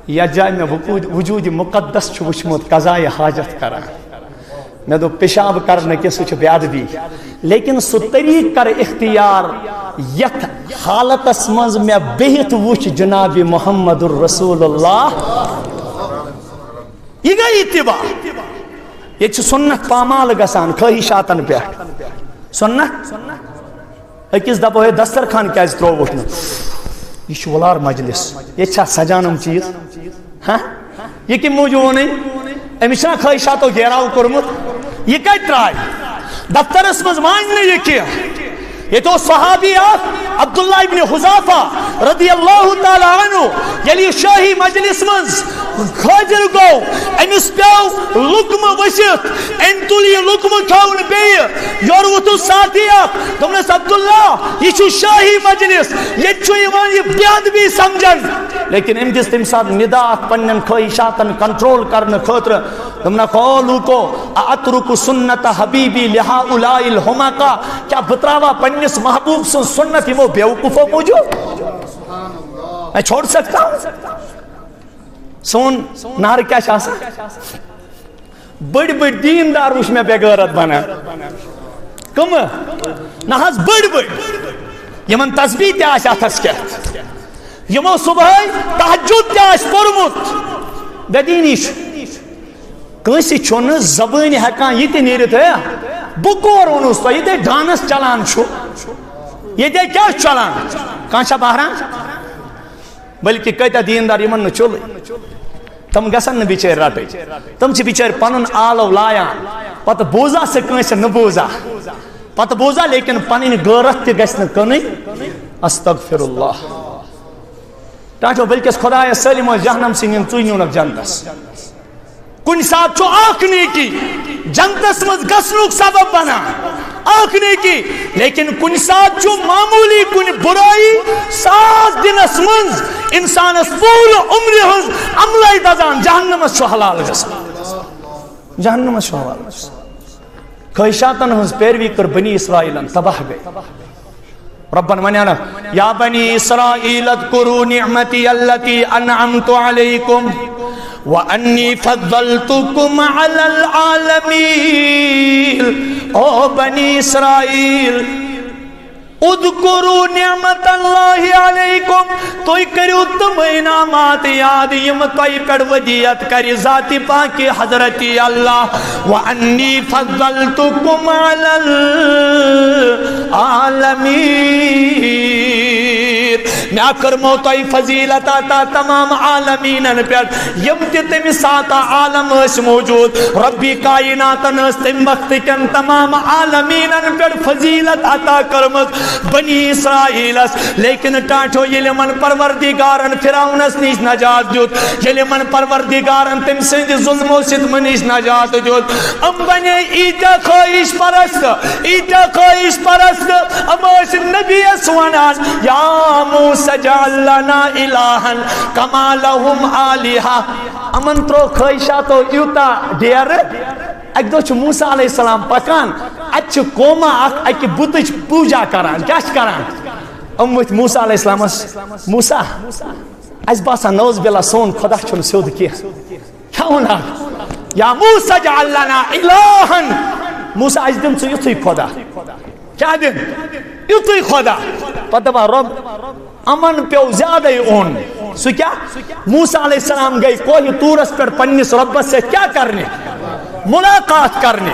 یا جائے میں وجود مقدس چھو وچھمت قضاء حاجت کران میں دو پیشاب کرنے کے سوچ بیاد بھی لیکن سو طریق کر اختیار یت حالت اسمز میں بہت وچ جناب محمد الرسول اللہ یہ گئی اتباع یہ چھ سنت پامال گسان خواہشاتن پہ سنت اکس دپو ہے دسترخان کیا ترو وٹن یہ چھ ولار مجلس یہ چھا سجانم چیز ہاں یہ کی موجود نہیں امس چھنا خواہشاتو گیراو کورمت یہ کت ترائی دفترس مز ماننے یہ کیا یہ تو صحابی عبداللہ ابن حذافہ رضی اللہ تعالی عنہ یلی شاہی مجلس مز خاجر گو امس پیو لکم وشت ان تلی لکم کھاؤن بی یوروتو ساتھیات دمنس عبداللہ یہ چھو شاہی مجلس یہ چھو ایمان یہ بیاد بھی سمجھن لیکن ام جس تمساد نداعت پنن خواہشاتن کنٹرول کرن خطر دمنا قولو کو اترک سنت حبیبی لہا اولائی الحمقہ کیا بتراوا پنس محبوب سن سنت وہ بیوقوفوں موجود میں چھوڑ سکتا ہوں سون نار کیا شاسا بڑی بڑی دیندار وش میں بے غیرت بنا کم نہاز بڑی بڑی یمن تسبیح تے آش اتھس کیا یمو صبح تہجد تے آش پرمت بدینیش کنسی چھون زبان ہیکان یہ تے نیرت ہے بکور اونس تو یہ تے ڈانس چلان چھو یہ تے کیا چلان کانشا بہران بلکہ کہتا دیندار یمن نہ چل تم گسن بچار رٹے تم چھ بچار پنن آلو لایا پتہ بوزا سے کنس نہ بوزا پتہ بوزا لیکن پنن غیرت تہ گژھن کنی استغفر اللہ ٹاٹو بلکہ خدا سلیم جہنم سنگن چونیونک جنتس کن ساتھ چھو آکھنے کی جنتس مز گسنوک سبب بنا آکھنے کی لیکن کن ساتھ چھو معمولی کن برائی سات دنس منز انسان اس پول عمری ہز عملائی دزان جہنم اس چھو حلال گسن جہنم اس چھو حلال گسن خواہشاتن ہز پیروی کر بنی اسرائیلن تباہ گئے ربنا منانا یا بنی اسرائیل اذکروا نعمتی اللتی انعمت علیکم وَأَنِّي فَضَّلْتُكُمْ عَلَى الْعَالَمِينَ او بنی اسرائیل اذکروا نعمت اللہ علیکم توئی کریو تم انعامات یاد یم توئی پر ودیت کری ذات پاک حضرتی اللہ وَأَنِّي فَضَّلْتُكُمْ عَلَى الْعَالَمِينَ میں کرمو توئی فضیلت آتا تمام عالمینن پر یم تی تمی ساتا عالم اس موجود ربی کائناتن اس تم وقت کن تمام عالمینن پر فضیلت آتا کرمت بنی اسرائیل اس لیکن ٹاٹھو یہ من پروردگارن فراؤن اس نیش نجات جوت یہ من پروردگارن تم سند ظلم و ستم نیش نجات جوت ام بنے ایتا خواہش پرست ام اس نبی اسوانان یا موسیٰ جعل لنا الہن کما لہم آلیہا امن ترو خواہشاتو یوتا دیر ایک دو چھ موسیٰ علیہ السلام پکان اچھ کوما اکی بتچ پوجا کران کیاش کران امت موسیٰ علیہ السلام موسیٰ اس باسا نوز بلا سون خدا چھن سود کیا کیا ہونا یا موسیٰ جعل لنا الہن موسیٰ اس دن سے یوتی خدا کیا دن یوتی خدا پتبا رب امن پیو زیادہ اون سو کیا موسیٰ علیہ السلام گئی کوئی تورس پر پنیس رب سے کیا کرنے ملاقات کرنے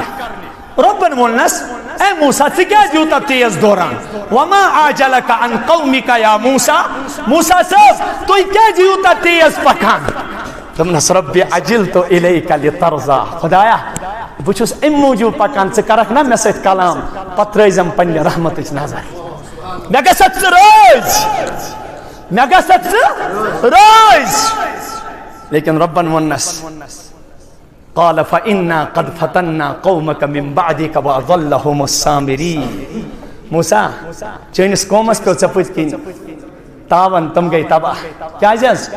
ربن مولنس اے موسیٰ سے کیا جوتا تیز دوران وما آجلک عن قومک یا موسیٰ موسیٰ صاحب تو کیا جوتا تیز پکان تم نس رب عجلتو الیک لترضا خدایا بچوس ام موجود پکان سے کرکنا میں سیت کلام پتریزم پنی رحمت اچ نظر میں گسد سے روز لیکن ربن ونس قال فإنا قد فتنا قومك من بعدك وأضلهم السامرين موسیٰ چینس قومس پہ چپت کن تاون تم گئی تباہ کیا جز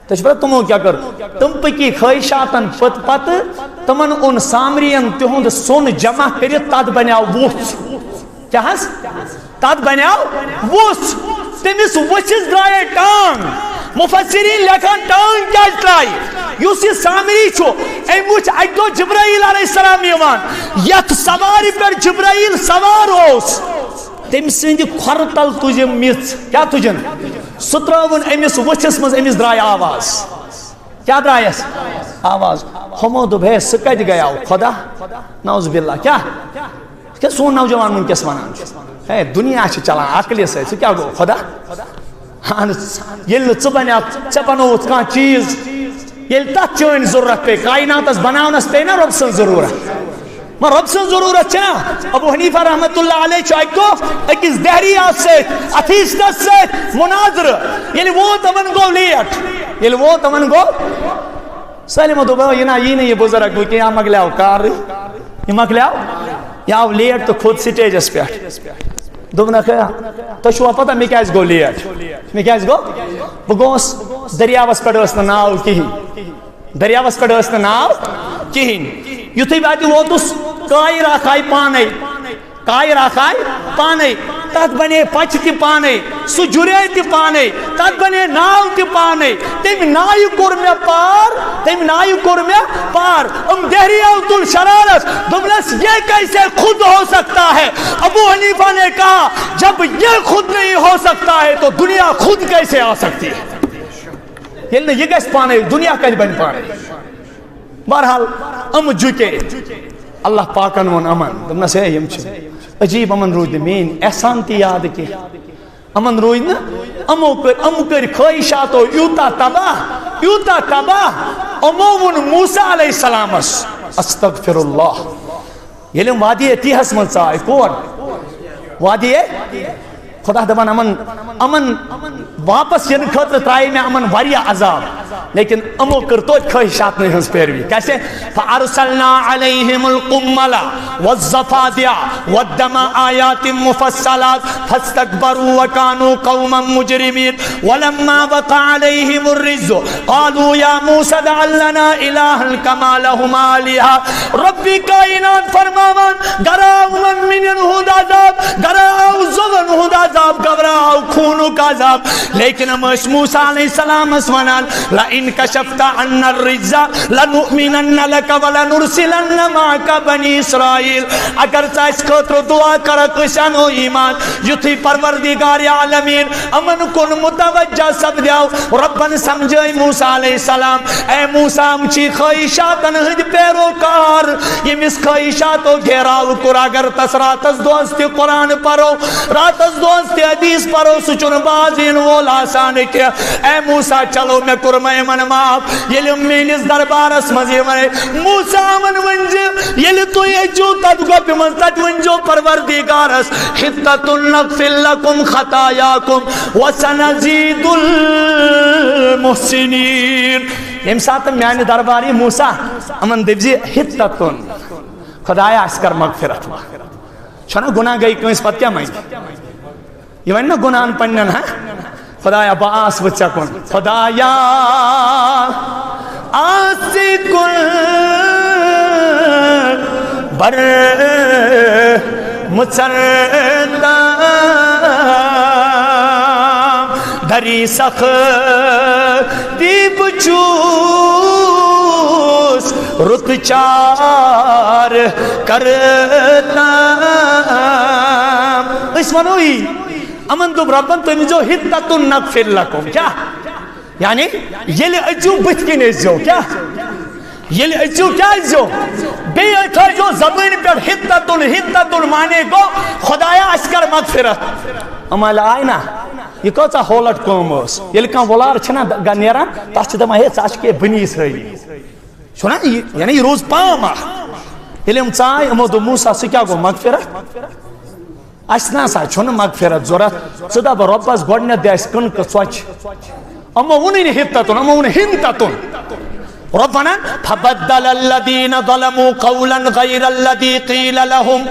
تجھے تمو کیا کر تم پکی خواہشاتن پت پت تمن ان سامرین تہند سون جمع کرت تد بنیاو ووچ کیا ہس تد بنیاو ووچ تمس وچس درائے ٹانگ مفسرین لکھان ٹانگ کیا ترائی یس یہ سامری چھو ایم وچ اکدو جبرائیل علیہ السلام یوان یت سواری پر جبرائیل سوار ہوس تم سند کھر تل تجھ مچ کیا تجن ستراون امس وچس مز امس درائے آواز کیا درائیس آواز ہمو دب ہے سکت گیا خدا نعوذ باللہ کیا سون نوجوان منکس ونان ہے دنیا چھ چلان عقل سے کیا گو خدا یل ژ بنیات ژے بنوت کانٛہہ چیز یل تتھ چٲنۍ ضرورت پے کائناتس بناونس پے نا رب سٕنٛز ضرورت ما رب سن ضرورت چھنا ابو حنیفہ رحمت اللہ علیہ چھو ایک دو اکس دہریات سے اتھیستس سے مناظر یعنی وہ تمن گو لیٹ یعنی وہ تمن گو سلیم دو یہ نا یہ نہیں یہ بزرگ گو کہ یہاں مگلیاو کار یہ مگلیاو یا لیٹ تو خود سٹیجس پہ دوبنا کہا تو شو پتہ میں کیا اس گو لیٹ میں کیا اس گو وہ گوس دریاوس پڑھ اس ناو کہیں دریاوس پڑھ اس ناو کہیں یتھے باتی ووتس کائر آخائی پانے کائر آخائی پانے تات بنے پچ تی پانے سو جرے تی پانے تات بنے ناو تی پانے تیم نائی کور میں پار تیم نائی کور میں پار دہری عبد الشرارت دملس یہ کیسے خود ہو سکتا ہے ابو حنیفہ نے کہا جب یہ خود نہیں ہو سکتا ہے تو دنیا خود کیسے آ سکتی ہے یہ کیسے پانے دنیا کیسے بن پانے بہرحال جھکے اللہ پاکن ون امن دمنا سے یم عجیب امن روید مین احسان تی یاد کی امن روید نا امو کر خواہشاتو یوتا تباہ امو ون موسیٰ علیہ السلام استغفر اللہ یہ وادی تیہس من چائے کور وادی خدا دبان امن واپس ین خطر ترائی میں امن واریا عذاب لیکن امو کرتو خواہشات نہیں ہنس پیروی کیسے فارسلنا علیہم القمل والزفادع والدم آیات مفصلات فاستکبروا وکانوا قوما مجرمین ولما وقع علیہم الرجز قالوا یا موسیٰ دع لنا الہا کما لہم آلہہ ربی کائنات فرماوان گراو من ہود عذاب گراو زغن ہود عذاب گراو خونو کا عذاب لیکن ہم موسیٰ علیہ السلام اسوانان لئن کشفت عنا الرجز لنؤمنن لک ولنرسلن معک بنی اسرائیل اگر چاہیس خطر دعا کرک شنو ایمان یتھی پروردگار عالمین امن کن متوجہ سب دیاو ربن سمجھائی موسیٰ علیہ السلام اے موسیٰ مچی خواہشاتن ہد پیروکار یہ مس خواہشاتو گھیراو کر اگر تس راتس دوستی قرآن پڑھو راتس دوستی حدیث پڑھو سچن بازین وول آسان کیا اے موسیٰ چلو میں کرمائی من معاف یلی مینس دربارس مزی منے موسیٰ من ونج یلی تو یہ جو تدگو پی من تد ونجو پروردگارس حتت نغفر لکم خطایاکم وسنزید المحسنین یم ساتھ میانی درباری موسیٰ امن دیوزی حتتن خدایا اس کر مغفرت چھنا گناہ گئی کنس پت کیا مائیں یہ وین نا گناہن پنن ہے خدایا باس بچہ کن خدایا آسی کن بر مچرتا دری سخ دیب چوس رت چار کرتا اس منوئی امن دو ربن تو مجھو حدت نغفر لکم کیا یعنی یہ لئے اجو بچ کی نیزو کیا یہ لئے اجو کیا اجو بے اتھا جو زبین پر حدت مانے کو خدایا اسکر مغفرت اما لائنا یہ کوتا ہولٹ کوموس یہ لکھان ولار چھنا گنیران تاچ دمہ ہے چاچ کے بنی اسرائیلی چھونا یعنی یہ روز پاما یہ لئے امچائی امو دو موسیٰ سے کیا گو مغفرت اسنا سا چھونا مغفرت ضرورت صدا با رباس گوڑنے دے اس کن کا سوچ اما انہیں حدتن اما انہیں ہنتتن ربنا فبدل الذين ظلموا قولا غير الذي قيل لهم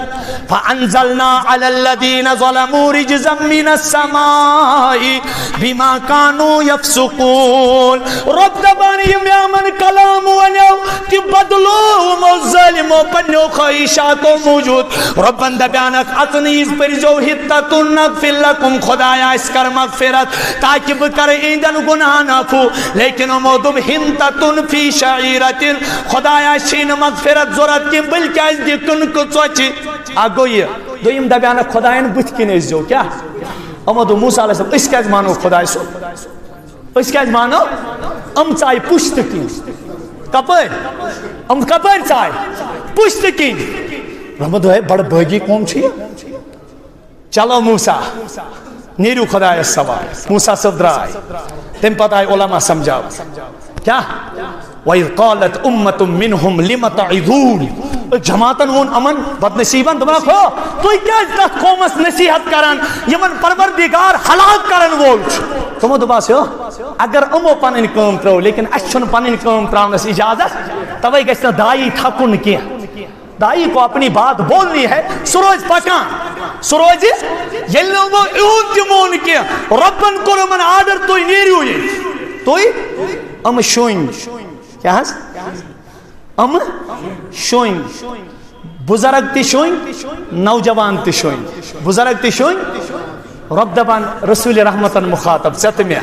فأنزلنا على الذين ظلموا رجزا من السماء بما كانوا يفسقون. رب دبان يمن كلام ونيو تبدلوا الظالم وبنو خواہشات موجود. رب دبانك اتنيز برجو حتتن نغفر لكم خدایا اس کر مغفرت تاکہ بکر ایندن گناہ نہ کو. لیکن مودب حنتتن فی شعیرتن خدایا شین مغفرت ضرورت کی بلکہ اس دی کن کو چوچی آگو یہ دویم دبیانہ خدایان بت کی نیز جو کیا امدو موسیٰ علیہ السلام اس کا مانو خدای سو اس کا مانو ام چاہی پشت کی کپر ام کپر چاہی پشت کی رحمدو ہے بڑا بھگی قوم چھی چلو موسیٰ نیرو خدای سوار موسیٰ صدرائی تم پتہ ہے علماء سمجھاؤ کیا وَإِذْ قَالَتْ أُمَّةٌ مِّنْهُمْ لِمَ تَعِذُونَ جماعتن وون امن بدنصیبن دماغ ہو تو کیا تک قومس نصیحت کرن یمن پروردگار ہلاک کرن وول تمو دباس ہو اگر امو پنن کام ترو لیکن اچھن پنن کام تراونس اجازت توے گژھِ دائی تھکن کیا دائی کو اپنی بات بولنی ہے سروج پکان سروج یلو وہ اون تمون کیا ربن کو من آرڈر تو نیریو یہ تو ام شوئنگ کیا ہے ام شوئنگ بزرگ تی شوئنگ نوجوان تی شوئنگ بزرگ تی شوئنگ رب دبان رسول رحمتن مخاطب ستمیہ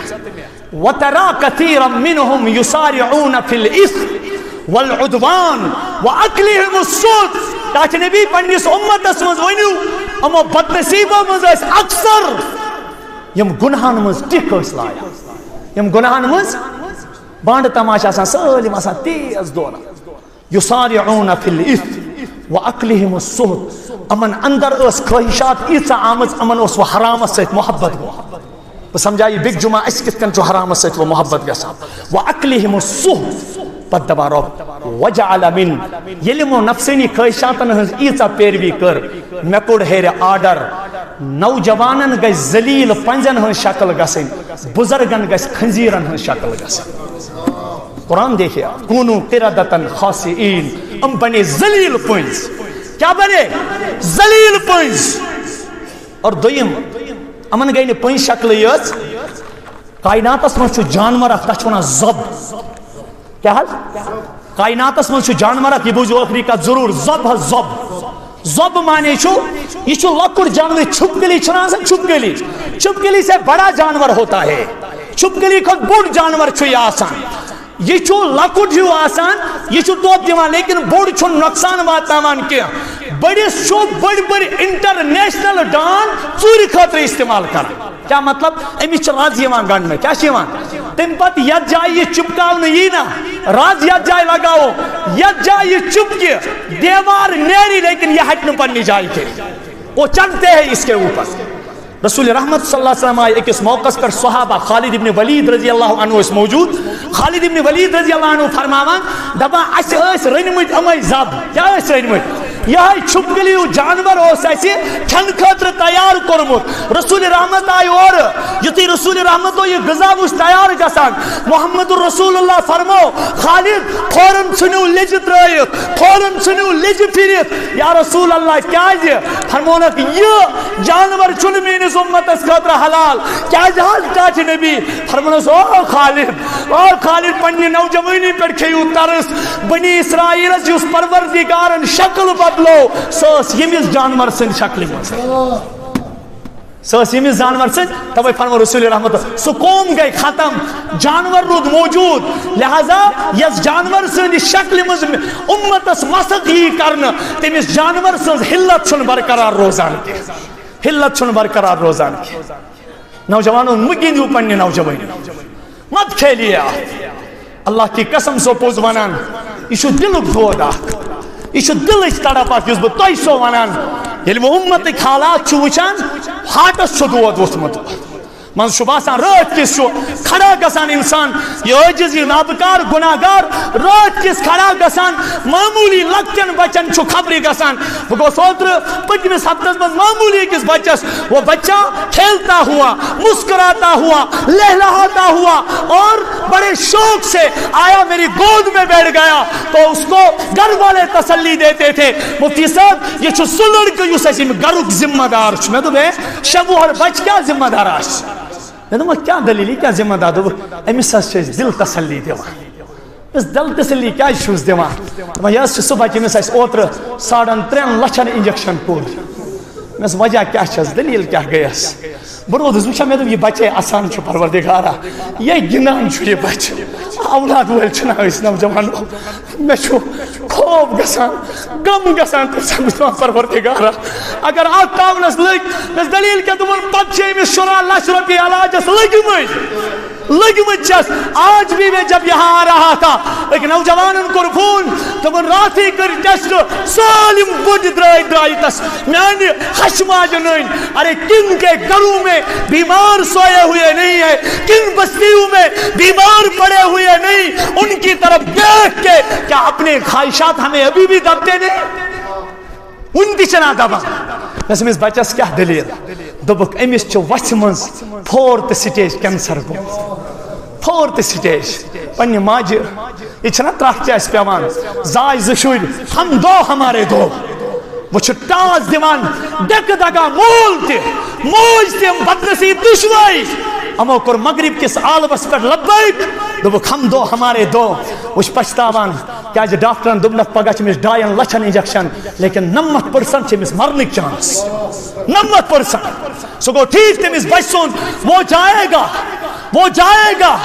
وَتَرَا كَثِيرًا مِّنْهُمْ يُسَارِعُونَ فِي الْإِثْمِ وَالْعُدْوَانِ وَأَكْلِهِمُ السُّحْتِ تاکہ نبی پنیس امت اسمز ونیو اما بدنصیبہ مز اس اکثر یم گناہان مز ٹک اس لایا یم گناہان مز بانڈ تماشا آسان سالم آسان تیز دونا یسارعون فی الاثم واکلہم السحت امن اندر اس خواہشات ایسا آمد امن اس و حرامت سے محبت گو وہ سمجھائی بگ جمعہ اس کتن جو حرامت سے وہ محبت گسا واکلہم السحت پت دبا رب وجعل من یلمو نفسینی خواہشاتن ہنز ایسا پیروی کر مکوڑ ہیر آرڈر نوجوانن گئی ذلیل پنجن ہن شکل گسن بزرگن گئی خنزیرن ہن شکل گسن قرآن دیکھیں کونو قردتن خاسئین ام بنے ذلیل پنج کیا بنے ذلیل پنج اور دویم امن گئی نے پنج شکل یہ کائنات اس میں چھو جانور اکتا چھونا زب کیا حال کائنات اس میں چھو جانور اکتا یہ بوجھو افریقہ ضرور زب ہے زب زب مانے چھو یہ چھو لکڑ جانور چھپکلی چھنا سن چھپکلی سے بڑا جانور ہوتا ہے چھپکلی خود بڑ جانور چھو یہ آسان یہ چھو لکڑ ہیو آسان یہ چھو توپ دیوان لیکن بڑ چھو نقصان واتاوان کیا بڑی چھو بڑی انٹرنیشنل ڈان چوری خاطر استعمال کر کیا مطلب امی چھ راز یوان گنڈ میں کیا شیوان تم پت ید جائے یہ چپکاو نہیں نا راز ید جائے لگاو ید جائے یہ چپکی دیوار نیری لیکن یہ ہٹن پر نہیں جائے کے وہ چلتے ہیں اس کے اوپر رسول رحمت صلی اللہ علیہ وسلم آئے ایک اس موقع پر صحابہ خالد ابن ولید رضی اللہ عنہ اس موجود خالد ابن ولید رضی اللہ عنہ فرماوان دبا اس رنمت امائی زب کیا اس رنمت یہ چھپکلیو جانور ہو سیسی کھن خطر تیار کرمت رسول رحمت آئی اور یتی رسول رحمت ہو یہ غذا اس تیار گسان محمد رسول اللہ فرماؤ خالد فوراً سنو لج ترائیت فوراً سنو لج پھیریت یا رسول اللہ کیا جی فرمونا کہ یہ جانور چن مینس امت اس خطر حلال کیا جہاز کاچ نبی فرمونا سو خالد پنی نوجوانی پر کھیو ترس بنی اسرائیل جس پروردگارن شکل بدلو سوس یمیز جانور سن شکل سوس یمیز جانور سن تب فرمو رسول رحمت سو قوم گئی ختم جانور رود موجود لہذا یس جانور سن شکل مز امت اس مسق ہی کرنا تیمیز جانور سن حلت سن برقرار روزان کے حلت سن برقرار روزان کی نوجوانوں مگین جو پنی نوجوانی مت کھیلیا اللہ کی قسم سو پوز ونان یہ دلک دودا یہ دل اس طرح پاک یس بہ تۄہہِ سو ونان ییٚلہِ بہٕ اُمتٕکۍ حالات چھُ وٕچھان ہارٹس چھُ دود ووٚتھمُت من شباسان رات کس کھڑا گسان انسان یہ عاجز یہ نابکار گناہگار رات کس کھڑا گسان معمولی لکٹن بچن چھو خبری گسان وہ گو سوتر پتمس ہفتس من معمولی کس بچس وہ بچہ کھیلتا ہوا مسکراتا ہوا لہلہاتا ہوا اور بڑے شوق سے آیا میری گود میں بیٹھ گیا تو اس کو گھر والے تسلی دیتے تھے مفتی صاحب یہ چھو سلڑ کے یوس اسی میں گھرک ذمہ دار چھو میں تو بے شبو ہر بچ کیا ذمہ دار آش میں تو کیا دلیلی کیا ذمہ دار دو امیس اس دل تسلی دیوان اس دل تسلی کیا شوز دیوان میں یہ صبح کی میں اوتر 3.5 لچھن انجیکشن کور میں وجہ کیا چیز دلیل کیا گیس برود وچھا میں یہ بچے آسان چھو پروردگارا یہ گنان چھو یہ بچ اولاد ویل چھنا اس نوجوانو میں چھو خوب گسان غم گسان تر سمجھتا پروردگارا اگر آپ تاونس لگ اس دلیل کہ تمہن بچے میں 16 لاکھ روپے علاج لگمت چس آج بھی میں جب یہاں آ رہا تھا ایک نوجوان ان کو فون تمہن راتی کر ٹیسٹ سالم بڑ درائی تس میانی خشما جنین ارے کن کے گھروں میں بیمار سوئے ہوئے نہیں ہے کن بستیوں میں بیمار پڑے ہوئے نہیں ان کی طرف دیکھ کے کیا اپنے خواہشات ہمیں ابھی بھی دبتے نہیں ان کی چنا دبا ویسے اس بچس کیا دلیل دبک امس چو وچھ منز 4th سٹیج کینسر گو 4th سٹیج پنی ماجر یہ چھنا تراخ چیس پیوان زائی زشوئی ہم دو ہمارے دو وہ چھو ٹاز دیوان ڈک دگا مول تے موج تے بدنصیب دشوائی امو کر مغرب کس عالبس پر لبائک دو ہم دو ہمارے دو وش پشتاوان کیا جو ڈاکٹران دبنک پگا چمیس 2.5 لچھن انجیکشن لیکن 90% چمیس مرنک چانس 90% سو گو ٹھیک تمیس بچسون وہ جائے گا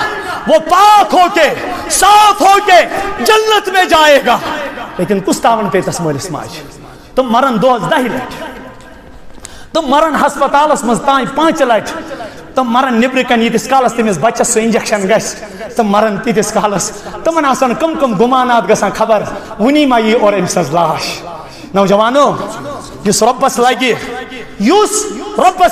وہ پاک ہو کے صاف ہو کے جنت میں جائے گا لیکن کستاون پہ تسمولس ماج تم مرن 10 لٹ تم مرن ہسپتالس مز تائیں 5 لٹ تم مرن نبرکن یتس کالس تمس بچس سو انجیکشن گس تم مرن تیتس کالس تمن آسان کم گمانات گسان خبر ونی ما یہ اور امسز لاش نوجوانو یس ربس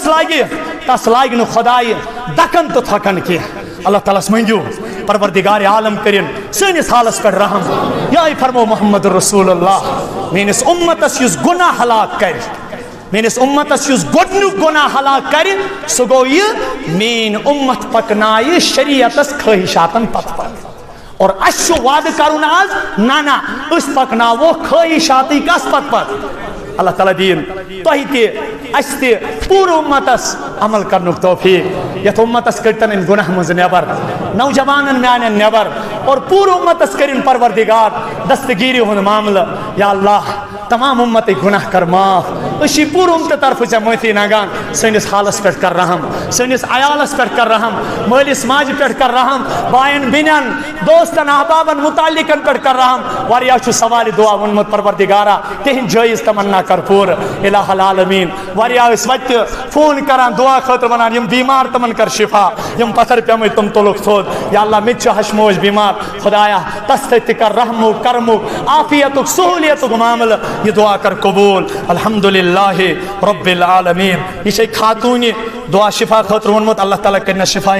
لگی تس لاگ نو خدای دکن تو تھکن کی اللہ تعالیٰ منجو پروردگار عالم کرن سنس حالس پر رحم یا فرمو محمد رسول اللہ مینس امتس یس گناہ ہلاک کر مینس امتس یس گڈنیک گناہ ہلاک کر سہ گو یہ مین امت پکنائے شریعتس خواہشاتن پت پت اور اس وعد کرن آز نانا اس پکناو خواہشاتی کس پت پت اللہ تعالیٰ دین تہی تی اس تی پور امتس عمل کرنک توفیق یت امتس کرتن ان گناہ مز نیبر نوجوانن میانن نیبر اور پور امتس کرن پروردگار دستگیری ہن معاملہ یا اللہ تمام امت گناہ کر معاف اسی پور امت طرف سے معافی نگان سنس حالس پہ کر رحم سنس عیالس پہ کر رحم مالس ماج پہ کر رحم بائن بینن دوستن احبابن متعلقن پہ کر رحم واریا چھ سوال دعا ونمت پروردگارا تہن جائز تمنا کر پور الہ العالمین واریا اس وقت فون کران دعا خاطر ونان یم بیمار تمن کر شفا یم پتھر پیمت تم تلک تھود یا اللہ مت چھ ہشموش بیمار خدایا تستت کر رحم کرم عافیت سہولیت معاملہ یہ دعا کر قبول الحمدللہ رب العالمین یہ خاتون دعا شفا خاطر ونمت اللہ تعالیٰ کرنا شفا